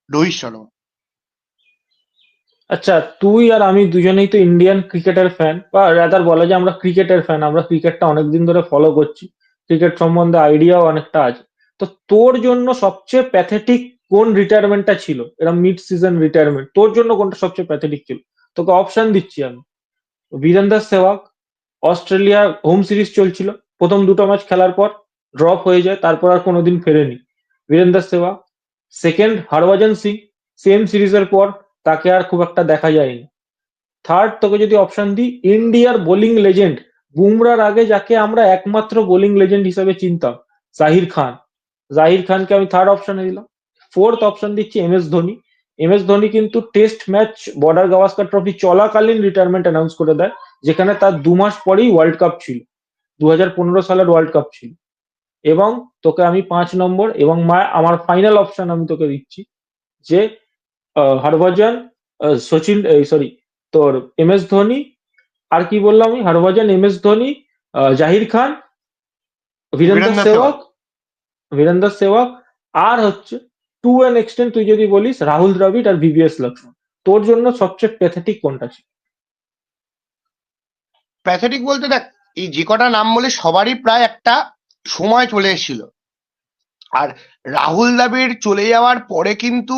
রোহিত শর্মা। আচ্ছা, তুই আর আমি দুজনেই তো ইন্ডিয়ান ক্রিকেটের ফ্যান, বা রাদার বলা যায় আমরা ক্রিকেটের ফ্যান, আমরা ক্রিকেটটা অনেকদিন ধরে ফলো করছি, ক্রিকেট সম্বন্ধে আইডিয়াও অনেকটা আছে। তো তোর জন্য সবচেয়ে প্যাথেটিক কোন রিটায়ারমেন্টটা ছিল, এরকম মিড সিজন রিটায়ারমেন্ট, তোর জন্য কোনটা সবচেয়ে প্যাথেটিক ছিল? তোকে অপশন দিচ্ছি আমি। Virender Sehwag, Australia home series চলছিল, প্রথম 2টো ম্যাচ খেলার পর ড্রপ হয়ে যায়, তারপর আর কোনোদিন ফেরেনি বীরেন্দ্র সেহবাগ। সেকেন্ড, হরভজন সিং, সেম সিরিজের পর তাকে আর খুব একটা দেখা যায়নি। থার্ড, তোকে যদি অপশন দিই, ইন্ডিয়ার বোলিং লেজেন্ড, বুমরার আগে যাকে আমরা একমাত্র বোলিং লেজেন্ড হিসেবে চিনতাম, জাহির খান। জাহির খানকে আমি থার্ড অপশনে দিলাম। ফোর্থ অপশন দিচ্ছি M S Dhoni. M S Dhoni কিন্তু test match Border Gavaskar trophy চলাকালীন রিটায়ারমেন্ট অ্যানাউন্স করে দেয়, যেখানে তার 2 মাস পরেই ওয়ার্ল্ড কাপ ছিল, 2015 সালের ওয়ার্ল্ড কাপ ছিল। এবং তোকে আমি 5 নম্বর এবং আমার ফাইনাল অপশন আমি তোকে দিচ্ছি, যে হরভজন, সচিন, সরি, তোর এম এস ধোনি, আর কি বললাম আমি, হরভজন, এম এস ধোনি, জাহির খান, বীরেন্দ্র সেহবাগ, আর হচ্ছে টু অ্যান এক্সটেন্ট তুই যদি বলিস রাহুল দ্রাবিড় আর ভিভিএস লক্ষ্মণ। তোর জন্য সবচেয়ে প্যাথেটিক কোনটা ছিল? প্যাথেটিক বলতে দেখ, এই যে কটা নাম বলে সবারই প্রায় একটা সময় চলে এসেছিল। আর রাহুল দ্রাবিড় চলে যাওয়ার পরে কিন্তু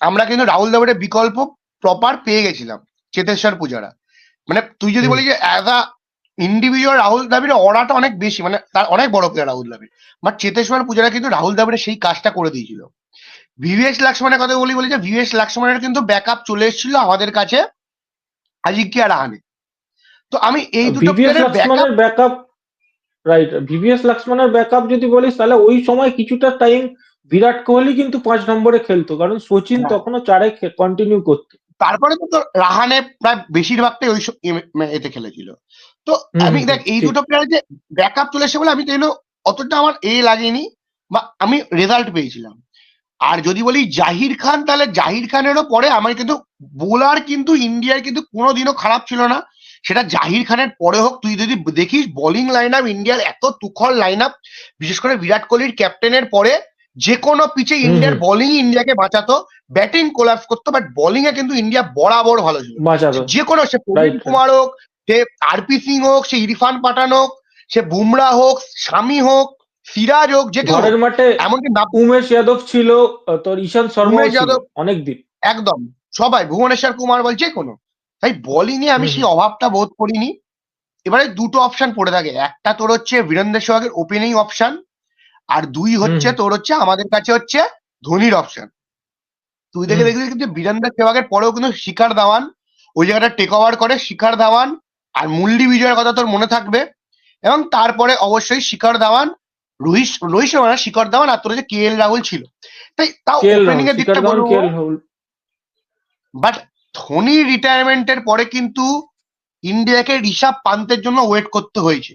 আমরা কিন্তু রাহুল দ্রাবিড়ের বিকল্প প্রপার পেয়ে গেছিলাম, চেতেশ্বর পূজারা। মানে তুই যদি বলি যে অ্যাজ আ ইন্ডিভিজুয়াল রাহুল দ্রাবিড়ের অরাটা অনেক বেশি, মানে তার অনেক বড় প্লেয়ার রাহুল দ্রাবিড়, বাট চেতেশ্বর পূজারা কিন্তু রাহুল দ্রাবিড়ের সেই কাজটা করে দিয়েছিল। ভিভিএস লক্ষ্মণের কথা বলি যে ভিভিএস লক্ষ্মণের কিন্তু ব্যাকআপ চলে এসেছিল আমাদের কাছে আজিঙ্কিয়া রাহানে। তো আমি এই দুটো ভিভিএস প্লেয়ারের ব্যাকআপ, লক্ষ্মণের ব্যাকআপ, রাইট, ভিভিএস লক্ষ্মণের ব্যাকআপ যদি বলিস তাহলে ওই সময় কিছুটা টাইম বিরাট কোহলি কিন্তু 5 নম্বরে খেলতো, কারণ সচিন তখনও 4-এ কন্টিনিউ করতো। তারপরে তো রাহানে প্রায় বেশিরভাগটাই ওই এতে খেলেছিল। তো হুম আমি হুম দেখ হুম, এই ঠিক। দুটো প্লেয়ার যে ব্যাকআপ চলে এসে বলে আমি তো অতটা আমার লাগেনি, বা আমি রেজাল্ট পেয়েছিলাম। আর যদি বলি জাহির খান, তাহলে জাহির খানেরও পরে আমার কিন্তু বোলার কিন্তু ইন্ডিয়ার কিন্তু কোনোদিনও খারাপ ছিল না। সেটা জাহির খানের পরে হোক, তুই যদি দেখিস বোলিং লাইন আপ ইন্ডিয়ার এত তুখর লাইন আপ, বিশেষ করে বিরাট কোহলির ক্যাপ্টেনের পরে যে কোনো পিচে হুম ইন্ডিয়ার হুম, বোলিং ইন্ডিয়াকে বাঁচাতো, ব্যাটিং কোলাপস করতো, বাট বোলিং এ কিন্তু ইন্ডিয়া বরাবর ভালো ছিল। বাঁচাতো। যে কোনো, সে প্রবীণ রাইট রাইট। কুমার হোক, সে আরপি সিং হোক, সে ইরফান পাঠান হোক, সে বুমরা হোক, শামি হোক, সিরাজ হোক, যে কেউ হোক, ঘরের মাঠে এমনকি উমেশ যাদব ছিল, তোর ঈশান্ত শর্মাও উমেশ ছিল যাদব, অনেকদিন। একদম সবাই, ভুবনেশ্বর কুমার বল, যে কোনো। তাই বোলিং এ আমি হুম সেই হুম অভাবটা বোধ করিনি। এবারে দুটো অপশন পড়ে থাকে, একটা তোর হচ্ছে বীরেন্দ্র সেহবাগের ওপেনিং অপশন, আর দুই হুম হচ্ছে তোর হচ্ছে আমাদের কাছে হচ্ছে ধোনির অপশন। তুই দেখে হুম। দেখবি কিন্তু বীরেন্দ্র সেহবাগের পরেও কিন্তু শিখর ধাওয়ান ওই জায়গাটা টেক ওভার করে, শিখর ধাওয়ান আর মুরলী বিজয়ের কথা তোর মনে থাকবে। এবং তারপরে অবশ্যই শিখর ধাওয়ান, রোহিত রোহিত শর্মা না, শিখর ধাওয়ান, আর তোর হচ্ছে কে এল রাহুল ছিল। তাই তাও কে এল ওপেনিং রাহুল, এর শিখর দিকটা ধাওয়ান, কে বলবো। এল রাহুল। বাট ধোনির রিটায়ারমেন্টের পরে কিন্তু ইন্ডিয়াকে ঋষভ পান্তের জন্য ওয়েট করতে হয়েছে।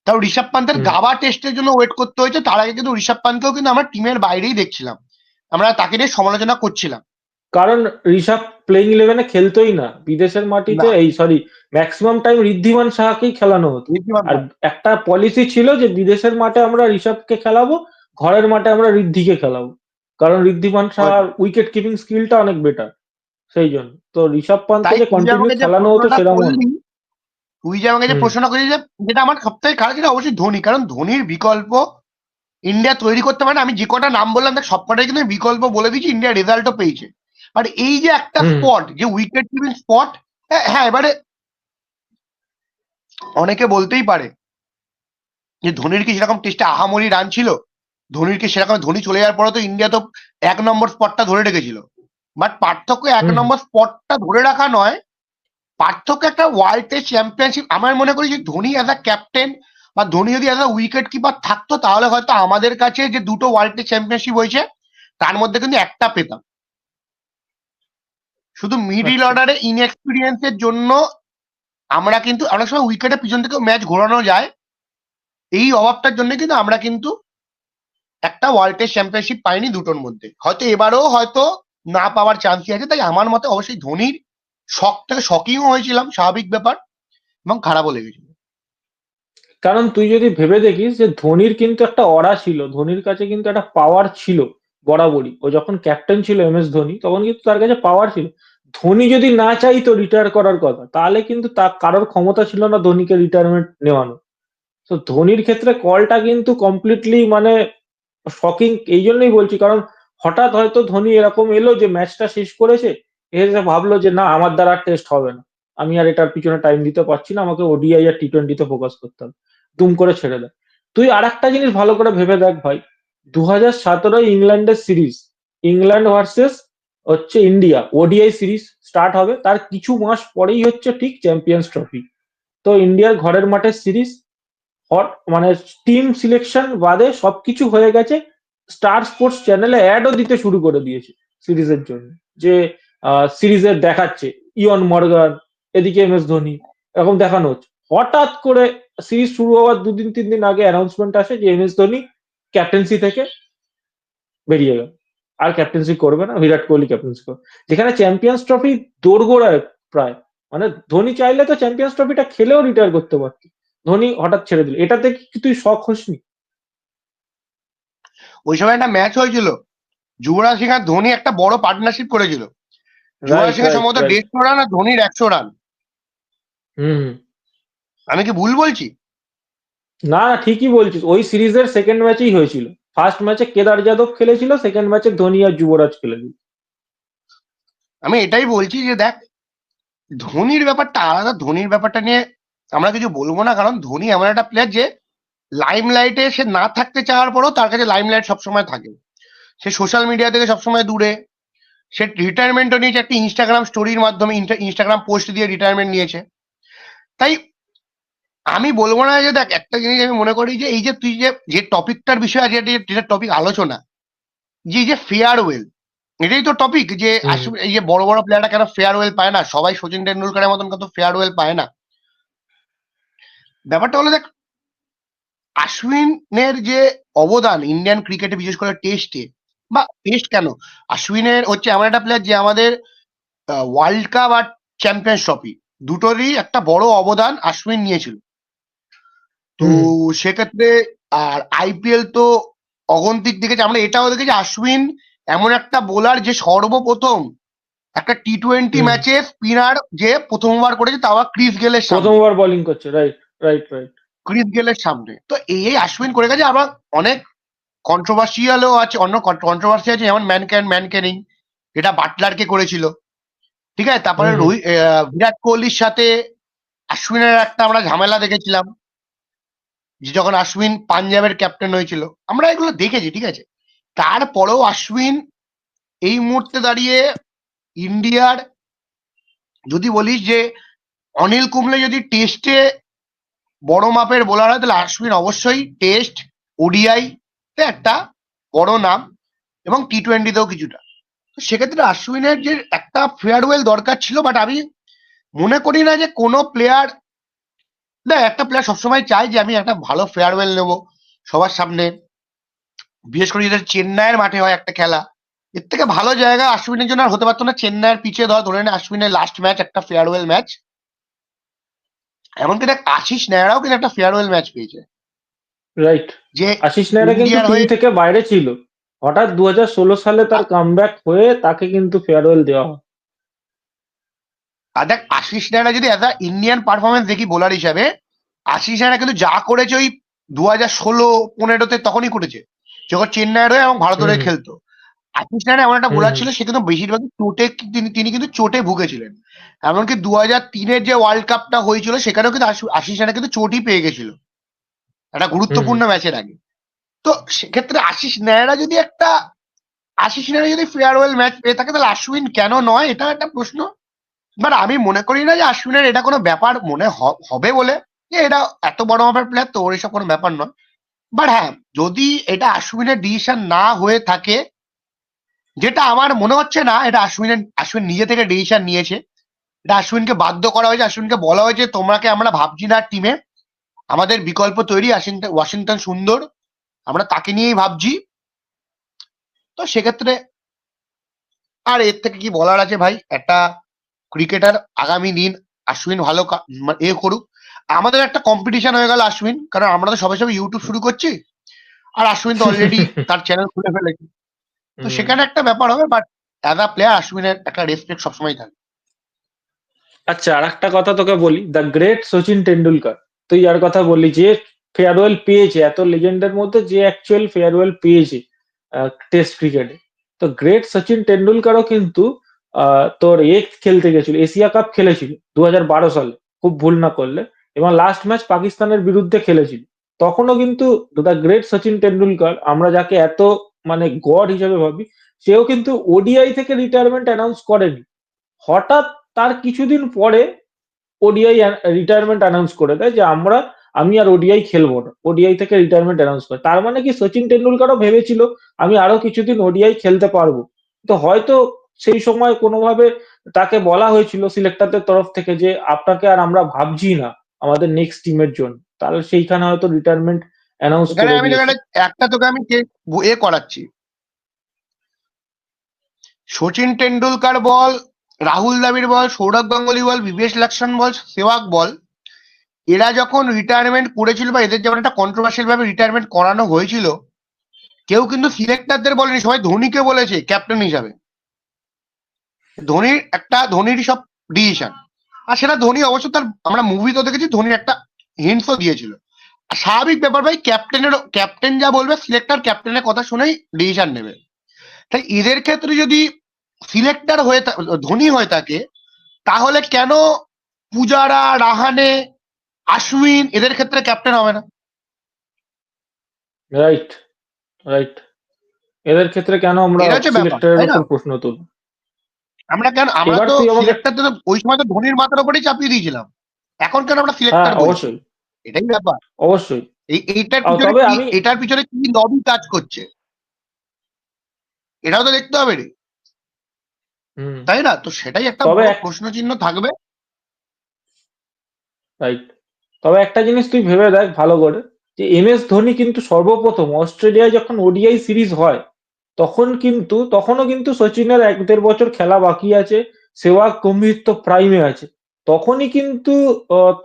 তাও ঋষভ পান্তের হুম। গাবা টেস্টের জন্য ওয়েট করতে হয়েছে। তার আগে কিন্তু ঋষভ পান্তকেও কিন্তু আমরা টিমের বাইরেই দেখছিলাম, আমরা তাকে নিয়ে সমালোচনা করছিলাম। কারণ ঋষভ প্লেইং ইলেভেনে খেলতোই না, বিদেশের মাটিতে, না, এই সরি, ম্যাক্সিমাম টাইম ঋদ্ধিমান সাহাকেই খেলানো হতো। ঋদ্ধিমান আর দাস, একটা পলিসি ছিল যে বিদেশের মাঠে আমরা ঋষভকে খেলাবো, ঘরের মাঠে আমরা ঋদ্ধিকে খেলাবো, কারণ ঋদ্ধিমান সাহার ওইটাই। উইকেট কিপিং স্কিলটা অনেক বেটার। সেই জন্য তো ঋষভ পান্তকে তাই যে তুই যে কন্টিনিউ আমাকে যে খেলানো হতো প্রশ্নটা সেরকম হতো। করলি, তুই যে আমাকে যে হুম। প্রশ্নটা করলি, যে যেটা আমার সব থেকে খারাপ, যেটা অবশ্যই ধোনি, কারণ ধোনির বিকল্প ইন্ডিয়া তৈরি করতে পারে না। আমি যে কটা নাম বললাম দেখ সবকটাই কিন্তু আমি বিকল্প বলে দিচ্ছি, ইন্ডিয়া রেজাল্টও পেয়েছে। আর এই যে একটা হুম। স্পট, যে উইকেট কিপিং স্পট, হ্যাঁ এবারে অনেকে বলতেই পারে যে ধোনির কি সেরকম টেস্টে আহামরি রান ছিল, ধোনির কি সেরকম, ধোনি চলে যাওয়ার পরে তো ইন্ডিয়া তো 1 নম্বর স্পটটা ধরে রেখেছিল। বাট পার্থক্য এক হুম। নম্বর স্পটটা ধরে রাখা নয়, পার্থক্য একটা ওয়ার্ল্ড টেস্ট চ্যাম্পিয়নশিপ। আমার মনে করি যে ধোনি অ্যাজ আ ক্যাপ্টেন বা ধোনি যদি অ্যাজ আ উইকেট কিপার থাকতো, তাহলে হয়তো আমাদের কাছে যে দুটো ওয়ার্ল্ড টেস্ট চ্যাম্পিয়নশিপ হয়েছে তার মধ্যে কিন্তু একটা পেতাম। শুধু মিডিল আচ্ছা। অর্ডারে ইনএক্সপিরিয়েন্সের জন্য আমরা কিন্তু অনেক সময় উইকেটের পিছন থেকে ম্যাচ ঘোরানো যায়, এই অভাবটার জন্য কিন্তু আমরা কিন্তু একটা ওয়ার্ল্ড টেস্ট চ্যাম্পিয়নশিপ পাইনি দুটোর মধ্যে। হয়তো এবারেও হয়তো না পাওয়ার চান্সই আছে। তাই আমার মতে অবশ্যই ধোনির শখ থেকে শকিংও হয়েছিলাম, স্বাভাবিক ব্যাপার, এবং খারাপও লেগেছিল। কারণ তুই যদি ভেবে দেখিস যে ধোনির কিন্তু একটা অরা ছিল, ধোনির কাছে কিন্তু একটা পাওয়ার ছিল বরাবরই। ও যখন ক্যাপ্টেন ছিল এম এস ধোনি, তখন কিন্তু তার কাছে পাওয়ার ছিল। ধোনি যদি না চাইতো রিটায়ার করার কথা, তাহলে কিন্তু তার কারোর ক্ষমতা ছিল না ধোনিকে রিটায়ারমেন্ট নেওয়ানো। তো ধোনির ক্ষেত্রে কলটা কিন্তু কমপ্লিটলি মানে শকিং, এই জন্যই বলছি, কারণ হঠাৎ হয়তো ধোনি এরকম এলো যে ম্যাচটা শেষ করেছে, এসে ভাবলো যে না, আমার দ্বারা টেস্ট হবে না, আমি আর এটার পিছনে টাইম দিতে পারছি না, আমাকে ওডিআই আর টি-20 তে ফোকাস করতে হবে, দুম করে ছেড়ে দেয়। তুই আর একটা জিনিস ভালো করে ভেবে দেখ ভাই, 2017 ইংল্যান্ডের সিরিজ, ইংল্যান্ড ভার্সেস হচ্ছে ইন্ডিয়া, ওডিআই সিরিজ স্টার্ট হবে, তার কিছু মাস পরেই হচ্ছে ঠিক চ্যাম্পিয়ন্স ট্রফি। তো ইন্ডিয়ার ঘরের মাঠের সিরিজ, হট মানে টিম সিলেকশন বাদে সবকিছু হয়ে গেছে। স্টার স্পোর্টস চ্যানেলে অ্যাডও দিতে শুরু করে দিয়েছে সিরিজের জন্য, যে সিরিজের দেখাচ্ছে ইয়ন মর্গান, এদিকে এম এস ধোনি, এরকম দেখানো হচ্ছে। হঠাৎ করে সিরিজ শুরু হওয়ার 2 দিন 3 দিন আগে অ্যানাউন্সমেন্ট আসে যে এম এস ধোনি ক্যাপ্টেন্সি থেকে বেরিয়ে গেল, আর ক্যাপ্টেন্সি করবে না, বিরাট কোহলি ক্যাপ্টেন্সি করবে। যেখানে চ্যাম্পিয়ন্স ট্রফি দোরগোড়ায় প্রায়, মানে ধোনি চাইলে তো চ্যাম্পিয়ন্স ট্রফিটা খেলেও রিটায়ার করতে পারত, ধোনি হঠাৎ ছেড়ে দিল। এটাতে কি তুই শখ হসনি? ওই সময় একটা ম্যাচ হয়েছিল, যুবরাজ সিং আর ধোনি একটা বড় পার্টনারশিপ করেছিল। যুবরাজ রাইট সিং এর রাইট সম্ভবত রাইট। 150 রান আর ধোনির 100 রান। হুম। আমি কি ভুল বলছি? না না, ঠিকই বলছিস, ওই সিরিজের সেকেন্ড ম্যাচেই হয়েছিল। ফার্স্ট ম্যাচে কেদার যাদব খেলেছিল, সেকেন্ড ম্যাচে ধোনি আর যুবরাজ খেলেছিল। আমি এটাই বলছি যে দেখ, ধোনির ব্যাপারটা আলাদা। ধোনির ব্যাপারটা নিয়ে আমরা কিছু বলবো না, কারণ ধোনি এমন একটা প্লেয়ার যে লাইমলাইটে সে না থাকতে চাওয়ার পরও তার কাছে লাইমলাইট সবসময় থাকে। সে সোশ্যাল মিডিয়া থেকে সবসময় দূরে। সে রিটায়ারমেন্টও নিয়েছে একটা ইনস্টাগ্রাম স্টোরির মাধ্যমে, ইনস্টাগ্রাম পোস্ট দিয়ে রিটায়ারমেন্ট নিয়েছে। তাই আমি বলবো না যে, দেখ একটা জিনিস আমি মনে করি যে এই যে তুই যে টপিকটার বিষয়ে আজকে যেটা টপিক আলোচনা, যে এই যে ফেয়ারওয়েল, এটাই তো টপিক, যে হুম আসলে এই যে বড় বড় প্লেয়াররা কেন ফেয়ারওয়েল পায় না, সবাই সচিন টেন্ডুলকারের মতন কত ফেয়ারওয়েল পায় না। ব্যাপারটা হলো দেখ, আশ্বিনের যে অবদান ইন্ডিয়ান ক্রিকেটে, বিশেষ করে টেস্টে, বা টেস্ট কেন, আশ্বিনের হচ্ছে এমন একটা প্লেয়ার যে আমাদের ওয়ার্ল্ড কাপ আর চ্যাম্পিয়ন্স ট্রফি দুটোরই একটা বড় অবদান আশ্বিন নিয়েছিল। তো হুম সেক্ষেত্রে আর আইপিএল তো অগন্তিক দেখেছি আমরা, এটাও দেখেছি আশ্বিন এমন একটা বোলার যে সর্বপ্রথম একটা টি-20 হুম ম্যাচে স্পিনার যে প্রথমবার করেছে, তাও ক্রিস গেলের সামনে। প্রথমবার বোলিং করছে, রাইট রাইট রাইট। ক্রিস গেলের সামনে তো এই আশ্বিন করে গেছে। আবার অনেক কন্ট্রোভার্সিয়ালও আছে, অন্য কন্ট্রোভার্সি আছে, যেমন ম্যান ক্যানিং, যেটা বাটলারকে করেছিল, ঠিক আছে। তারপরে হুম হুম বিরাট কোহলির সাথে আশ্বিনের একটা আমরা ঝামেলা দেখেছিলাম, যে যখন আশ্বিন পাঞ্জাবের ক্যাপ্টেন হয়েছিল, আমরা এগুলো দেখেছি, ঠিক আছে। তারপরেও আশ্বিন এই মুহূর্তে দাঁড়িয়ে ইন্ডিয়ার, যদি বলিস যে অনিল কুম্বলে যদি টেস্টে বড় মাপের বোলার হয়, তাহলে আশ্বিন অবশ্যই টেস্ট, ওডিআই তে একটা বড় নাম, এবং টি-20তেও কিছুটা। তো সেক্ষেত্রে আশ্বিনের যে একটা ফেয়ারওয়েল দরকার ছিল, বাট আমি মনে করি না যে কোনো প্লেয়ার, না একটা প্লেয়ার সবসময় চায় যে আমি একটা ভালো ফেয়ারওয়েল নেবো সবার সামনে, বিশেষ করে যদি চেন্নাইয়ের মাঠে হয় একটা খেলা, এর থেকে ভালো জায়গা আশ্বিনের জন্য আর হতে পারতো না। চেন্নাইয়ের পিছিয়ে ধরে নে আশ্বিনের লাস্ট ম্যাচ একটা ফেয়ারওয়েল ম্যাচ, এমনকি দেখ আশিস নেহরাও কিন্তু একটা ফেয়ারওয়েল ম্যাচ পেয়েছে, রাইট। যে আশিস নেহরা কিন্তু ইন্ডিয়ার টিম হয়ে। থেকে বাইরে ছিল, হঠাৎ 2016 সালে তার কামব্যাক হয়ে তাকে কিন্তু ফেয়ারওয়েল দেওয়া হয়। আর দেখ আশিস নেহরা যদি অ্যাজ আ ইন্ডিয়ান পারফরমেন্স দেখি বোলার হিসাবে, আশিস নেহরা কিন্তু যা করেছে ওই 2016-15-তে তখনই করেছে, যখন চেন্নাইয়ের হয়ে এবং ভারতের হুম হয়ে খেলতো। আশিস নেহরা এমন একটা হুম বোলার হুম ছিল, সে কিন্তু বেশিরভাগই চোটে, তিনি কিন্তু চোটে ভুগেছিলেন। এমনকি 2003-এর যে ওয়ার্ল্ড কাপটা হয়েছিল, সেখানেও কিন্তু আশিস নেহরা কিন্তু চোটই পেয়ে গেছিল একটা হুম হুম। গুরুত্বপূর্ণ ম্যাচের আগে। তো সেক্ষেত্রে আশিস নেহরা যদি ফেয়ারওয়েল ম্যাচ পেয়ে থাকে, তাহলে আশ্বিন কেন নয়, এটা একটা প্রশ্ন। বাট আমি মনে করি না যে আশ্বিনের এটা কোনো ব্যাপার মনে হবে বলে, যে এটা এত বড় মাপের প্লেয়ার, তো ওর এসব কোনো ব্যাপার নয়। বাট হ্যাঁ, যদি এটা আশ্বিনের ডিসিশন না হয়ে থাকে, যেটা আমার মনে হচ্ছে না, এটা আশ্বিন নিজে থেকে ডিসিশন নিয়েছে, এটা আশ্বিনকে বাধ্য করা হয়েছে, আশ্বিনকে বলা হয়েছে তোমাকে আমরা ভাবছি না টিমে, আমাদের বিকল্প তৈরি, ওয়াশিংটন সুন্দর, আমরা তাকে নিয়েই ভাবছি। তো সেক্ষেত্রে আর এর থেকে কি বলার আছে ভাই, একটা ক্রিকেটার আগামী দিন আশ্বিন ভালো করুক। আমাদের একটা কম্পিটিশন হয়ে গেল আশ্বিন, কারণ আমরা তো সবাই সবাই ইউটিউব শুরু করছি, আর আশ্বিন তো অলরেডি তার চ্যানেল খুলে ফেলেছে। তো হুম। সেখানে একটা ব্যাপার হবে, বাট অ্যাজ আ প্লেয়ার আশ্বিনের একটা রেসপেক্ট সবসময় থাকে। আচ্ছা, আর একটা কথা তোকে বলি, দ্য গ্রেট সচিন টেন্ডুলকার, তুই যার কথা বললি যে ফেয়ারওয়েল পেয়েছে, এত লেজেন্ডের মধ্যে যে অ্যাকচুয়াল ফেয়ারওয়েল পেয়েছে টেস্ট ক্রিকেটে, তো গ্রেট সচিন টেন্ডুলকারও কিন্তু তোর খেলতে গেছিল, এশিয়া কাপ খেলেছিল 2012 সালে, খুব ভুল না করলে, এবং লাস্ট ম্যাচ পাকিস্তানের বিরুদ্ধে খেলেছিল। তখনও কিন্তু দ্য গ্রেট সচিন টেন্ডুলকার, আমরা যাকে এত মানে গড হিসেবে ভাবি, সেও কিন্তু ওডিআই থেকে রিটায়ারমেন্ট অ্যানাউন্স করেনি। হঠাৎ তার কিছুদিন পরে ওডিআই রিটায়ারমেন্ট অ্যানাউন্স করে দেয় যে আমি আর ওডিআই খেলবো না, ওডিআই থেকে রিটায়ারমেন্ট অ্যানাউন্স করে। তার মানে কি সচিন টেন্ডুলকারও ভেবেছিল আমি আরো কিছুদিন ওডিআই খেলতে পারবো, তো হয়তো সেই সময় কোনোভাবে তাকে বলা হয়েছিল সিলেক্টরদের তরফ থেকে যে আপনাকে আর আমরা ভাবছি না আমাদের নেক্সট টিমের জন্য, তাহলে সেইখানে হয়তো রিটায়ারমেন্ট অ্যানাউন্স এখানে করে আমি দিয়েছে। তোকে আমি করাচ্ছি, সচিন টেন্ডুলকার বল, রাহুল দ্রাবিড় বল, সৌরভ গাঙ্গুলি বল, বিবেশ লক্ষ্মণ বল, সেহওয়াগ বল, এরা যখন রিটায়ারমেন্ট করেছিল, বা এদের যেমন একটা কন্ট্রোভার্সিয়াল ভাবে রিটায়ারমেন্ট করানো হয়েছিল, কেউ কিন্তু সিলেক্টরদের বলেনি, সবাই ধোনিকে বলেছে ক্যাপ্টেন হিসাবে। ধোনির সব ডিসিশন। আর সেটা ধোনি অবশ্য তার, আমরা মুভি তো দেখেছি, ধোনির একটা হিন্টসও দিয়েছিল। আর স্বাভাবিক ব্যাপার ভাই, ক্যাপ্টেন যা বলবে, সিলেক্টর ক্যাপ্টেনের কথা শুনেই ডিসিশন নেবে। তাই এদের ক্ষেত্রে যদি সিলেক্টর ধোনি হয়ে থাকে, তাহলে কেন পূজারা, রাহানে, আশ্বিন এদের ক্ষেত্রে ক্যাপ্টেন হবে না। Right, right. এদের ক্ষেত্রে কেন আমরা এটা হচ্ছে ব্যাপার, সিলেক্টরের তাই না? উপর প্রশ্ন তুলব? আমরা এবার তো তুই আমাকে সিলেক্টর তো ওই সময় তো ধোনির মাথার উপরেই চাপিয়ে দিয়েছিলাম। এখন কেন আমরা হ্যাঁ, সিলেক্টর বলছি? অবশ্যই, এটাই ব্যাপার। অবশ্যই। তবে আমি এটার পিছনে কি লবি কাজ করছে, এটাও তো দেখতে হবে রে, হুম, তাই না? তো সেটাই একটা তবে বড় এক প্রশ্ন চিহ্ন থাকবে। রাইট। তবে একটা জিনিস তুই ভেবে দেখ ভালো করে, যে এমএস ধোনি কিন্তু সর্বপ্রথম অস্ট্রেলিয়ায় যখন ওডিআই সিরিজ হয়, তখনও কিন্তু সচিনের ১-১.৫ বছর খেলা বাকি আছে। সেহবাগ, গম্ভীর তো প্রাইমে আছে। তখনই কিন্তু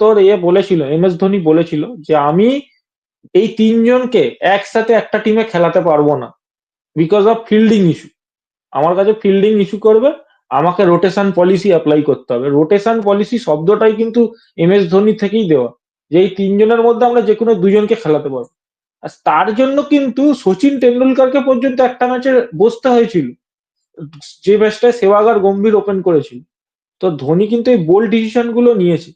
তোর বলেছিল, এমএস ধোনি বলেছিল যে আমি এই ৩ জনকে একসাথে একটা টিমে খেলাতে পারবো না। Because of fielding issue. আমার কাছে ফিল্ডিং ইস্যু করবে, আমাকে রোটেশন পলিসি অ্যাপ্লাই করতে হবে। রোটেশন পলিসি শব্দটাই কিন্তু এমএস ধোনি থেকেই দেওয়া, যে এই ৩ জনের মধ্যে আমরা যেকোনো ২ জনকে খেলাতে পারবো। আর তার জন্য কিন্তু সচিন টেন্ডুলকারকে পর্যন্ত একটা ম্যাচে বসতে হয়েছিল, যে ম্যাচটায় সেহবাগ আর গম্ভীর ওপেন করেছিল। তো ধোনি কিন্তু এই বোল্ড ডিসিশন গুলো নিয়েছে।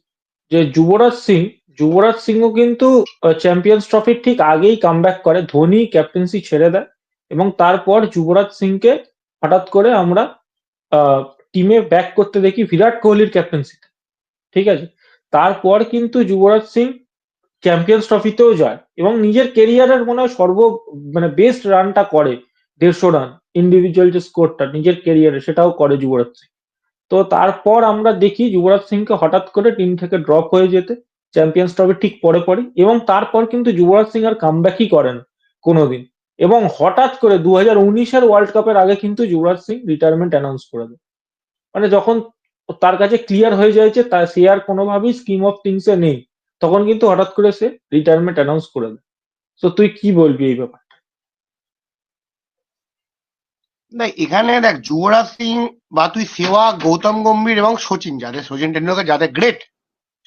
যে যুবরাজ সিংও কিন্তু চ্যাম্পিয়ন্স ট্রফির ঠিক আগেই কামব্যাক করে, ধোনি ক্যাপ্টেন্সি ছেড়ে দেয় এবং তারপর যুবরাজ সিংকে হঠাৎ করে আমরা টিমে ব্যাক করতে দেখি বিরাট কোহলির ক্যাপ্টেন্সিতে। ঠিক আছে? তারপর কিন্তু যুবরাজ সিং চ্যাম্পিয়ন্স ট্রফিতেও যায় এবং নিজের কেরিয়ারের মনে হয় মানে বেস্ট রানটা করে, ১৫০ রান ইন্ডিভিজুয়াল যে স্কোরটা নিজের কেরিয়ারে, সেটাও করে যুবরাজ সিং। তো তারপর আমরা দেখি যুবরাজ সিংকে হঠাৎ করে টিম থেকে ড্রপ হয়ে যেতে চ্যাম্পিয়ন্স ট্রফি ঠিক পরে এবং তারপর কিন্তু যুবরাজ সিং আর কামব্যাকই করেন কোনোদিন। এবং হঠাৎ করে ২০১৯-এর ওয়ার্ল্ড কাপের আগে কিন্তু যুবরাজ সিং রিটায়ারমেন্ট অ্যানাউন্স করে দেয়। মানে যখন তার কাছে ক্লিয়ার হয়ে যায় যে সে আর কোনোভাবেই স্কিম অফ থিংসে নেই, তখন কিন্তু হঠাৎ করে সে রিটায়ারমেন্ট অ্যানাউন্স করে দেয়। তো তুই কি বলবি এই ব্যাপারে? না, এখানে দেখ যুবরাজ সিং বা তুই সেহবাগ, গৌতম গম্ভীর এবং সচিন টেন্ডুলকার যাদের গ্রেট,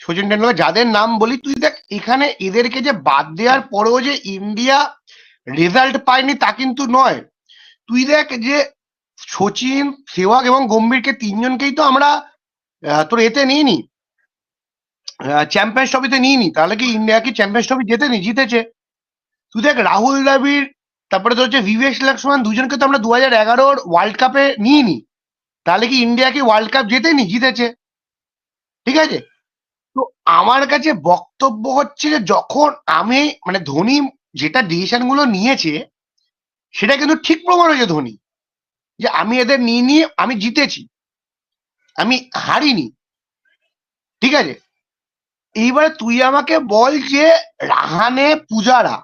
সচিন টেন্ডুলকার যাদের নাম বলি, তুই দেখ এখানে এদেরকে যে বাদ দেওয়ার পরেও যে ইন্ডিয়া রেজাল্ট পায়নি তা কিন্তু নয়। তুই দেখ যে সচিন, সেহবাগ এবং গম্ভীরকে তিনজনকেই তো আমরা তোর এতে নিইনি, চ্যাম্পিয়ন্স ট্রফিতে নিইনি। তাহলে কি ইন্ডিয়া কি চ্যাম্পিয়ন্স ট্রফি জেতেনি? জিতেছে। তুই দেখ রাহুল দ্রাবিড়, তারপরে তো হচ্ছে ভিভিএস লক্ষ্মণ, দুজনকে তো আমরা ২০১১-র ওয়ার্ল্ড কাপে নিইনি। তাহলে কি ইন্ডিয়া কি ওয়ার্ল্ড কাপ জেতেনি? জিতেছে। ঠিক আছে? তো আমার কাছে বক্তব্য হচ্ছে যে যখন আমি মানে ধোনি যেটা ডিসিশন গুলো নিয়েছে সেটা কিন্তু ঠিক প্রমাণ হয়েছে ধোনি, যে আমি এদের নিয়ে আমি জিতেছি, আমি হারিনি। ঠিক আছে? এইবারে তুই আমাকে বল যে রাহানে, পূজারা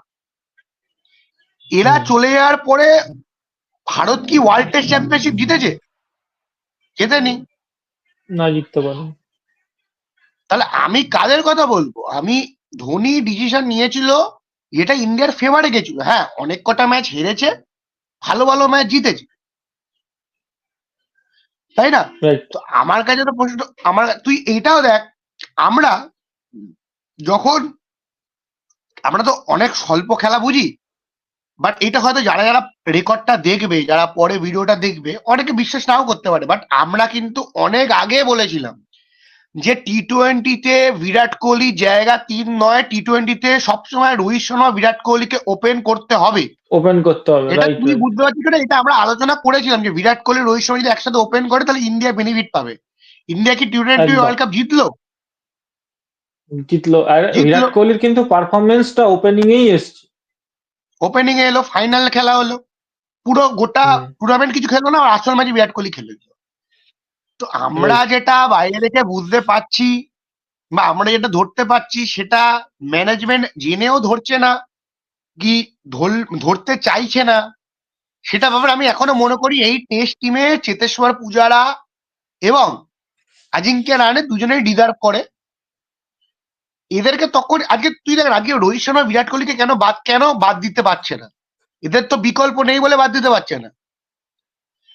এরা হুম। চলে যাওয়ার পরে ভারত কি ওয়ার্ল্ড টেস্ট চ্যাম্পিয়নশিপ জিতেছে? জেতেনি। না, জিততে পারেন। তাহলে আমি কাদের কথা বলবো? আমি ধোনি ডিসিশন নিয়েছিল যেটা ইন্ডিয়ার ফেভারে গেছিল। হ্যাঁ, অনেক কটা ম্যাচ হেরেছে, ভালো ভালো ম্যাচ জিতেছে, তাই না? রাইট। তো আমার কাছে তো প্রশ্ন, তুই এইটাও দেখ, আমরা যখন আমরা তো অনেক স্বল্প খেলা বুঝি, বাট এটা হয়তো যারা যারা রেকর্ডটা দেখবে, যারা পরে ভিডিওটা দেখবে, অনেকে বিশ্বাস নাও করতে পারে, বাট আমরা কিন্তু অনেক আগে বলেছিলাম যে টি-20-তে বিরাট কোহলি জায়গা ৩ নয়, টি-20-তে সবসময় রোহিত শর্মা, বিরাট কোহলিকে ওপেন করতে হবে। ওপেন করতে হবে। এটা রাইট, তুই রাইট। বুঝতে পারছিস না? এটা আমরা আলোচনা করেছিলাম যে বিরাট কোহলি, রোহিত শর্মা যদি একসাথে ওপেন করে তাহলে ইন্ডিয়া বেনিফিট পাবে। ইন্ডিয়া কি টি-20 একদম ওয়ার্ল্ড কাপ জিতলো? জিতলো। আর জিতলো। বিরাট কোহলির কিন্তু পারফরমেন্সটা ওপেনিংয়েই এসছে। ওপেনিং এ এলো, ফাইনাল খেলা হলো, পুরো গোটা হুম। টুর্নামেন্ট কিছু খেললো না, আর আসল ম্যাচে বিরাট কোহলি খেলে দিল। তো আমরা রাইট। যেটা বাইরে থেকে বুঝতে পারছি বা আমরা যেটা ধরতে পারছি, সেটা ম্যানেজমেন্ট জেনেও ধরছে না কি ধরতে চাইছে না, সেটা ব্যাপারে আমি এখনো মনে করি এই টেস্ট টিমে চেতেশ্বর পূজারা এবং আজিঙ্ক্য রাহানে দুজনেই ডিজার্ভ করে। এদেরকে তখন আজকে তুই দেখ, আজকে রোহিত শর্মা, বিরাট কোহলিকে কেন বাদ দিতে পারছে না? এদের তো বিকল্প নেই বলে বাদ দিতে পারছে না,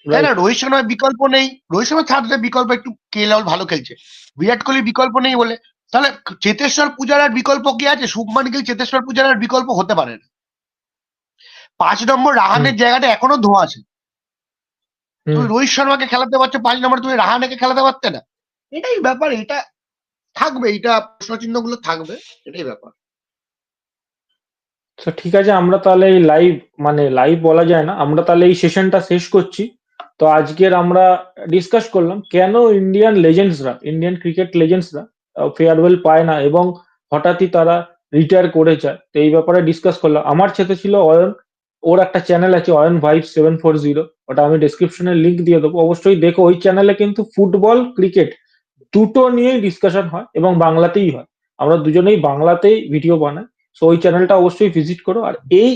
তাই না? রাইট। রোহিত শর্মার বিকল্প নেই, রোহিত শর্মা ছাড়তে বিকল্প একটু কে এল ভালো খেলছে, বিরাট কোহলির বিকল্প নেই বলে। তাহলে চেতেশ্বর পূজারার বিকল্প কি আছে? শুভমান গিল চেতেশ্বর পূজারার বিকল্প হতে পারে না। ৫ নম্বর হুম। রাহানের জায়গাটা এখনো ধোয়া আছে। হুম। তুমি রোহিত শর্মাকে খেলাতে পারছো, ৫ নম্বর তুমি রাহানেকে খেলাতে পারতে না। এটাই ব্যাপার। এটা থাকবে, এটা প্রশ্নচিহ্ন গুলো থাকবে, এটাই ব্যাপার। তো ঠিক আছে, আমরা তাহলে এই লাইভ বলা যায় না, আমরা তাহলে এই সেশনটা শেষ করছি। তো আজকের আমরা ডিসকাস করলাম কেন ইন্ডিয়ান ক্রিকেট লেজেন্ডসরা ফেয়ারওয়েল পায় না এবং হঠাৎই তারা রিটায়ার করে যায়। তো এই ব্যাপারে ডিসকাস করলাম। আমার সাথে ছিল অয়ন, ওর একটা চ্যানেল আছে অয়ন ভাইভ 740, ওটা আমি ডেসক্রিপশনে লিংক দিয়ে দেবো, অবশ্যই দেখো। ওই চ্যানেলে কিন্তু ফুটবল ক্রিকেট দুটো নিয়েই ডিসকাশন হয় এবং বাংলাতেই হয়, আমরা দুজনেই বাংলাতেই ভিডিও বানাই। সো ওই চ্যানেলটা অবশ্যই ভিজিট করো। আর এই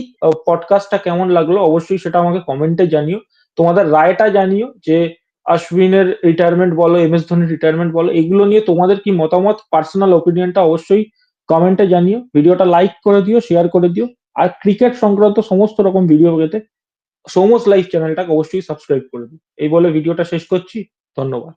পডকাস্টটা কেমন লাগলো অবশ্যই সেটা আমাকে কমেন্টে জানিও, তোমাদের রায়টা জানিও যে অশ্বিনের রিটায়ারমেন্ট বলো, MS ধোনির রিটায়ারমেন্ট বলো, এগুলো নিয়ে তোমাদের কি মতামত, পার্সোনাল ওপিনিয়নটা অবশ্যই কমেন্টে জানিও। ভিডিওটা লাইক করে দিও, শেয়ার করে দিও। আর ক্রিকেট সংক্রান্ত সমস্ত রকম ভিডিও পেতে সৌমস লাইভ চ্যানেলটাকে অবশ্যই সাবস্ক্রাইব করে দিও। এই বলে ভিডিওটা শেষ করছি। ধন্যবাদ।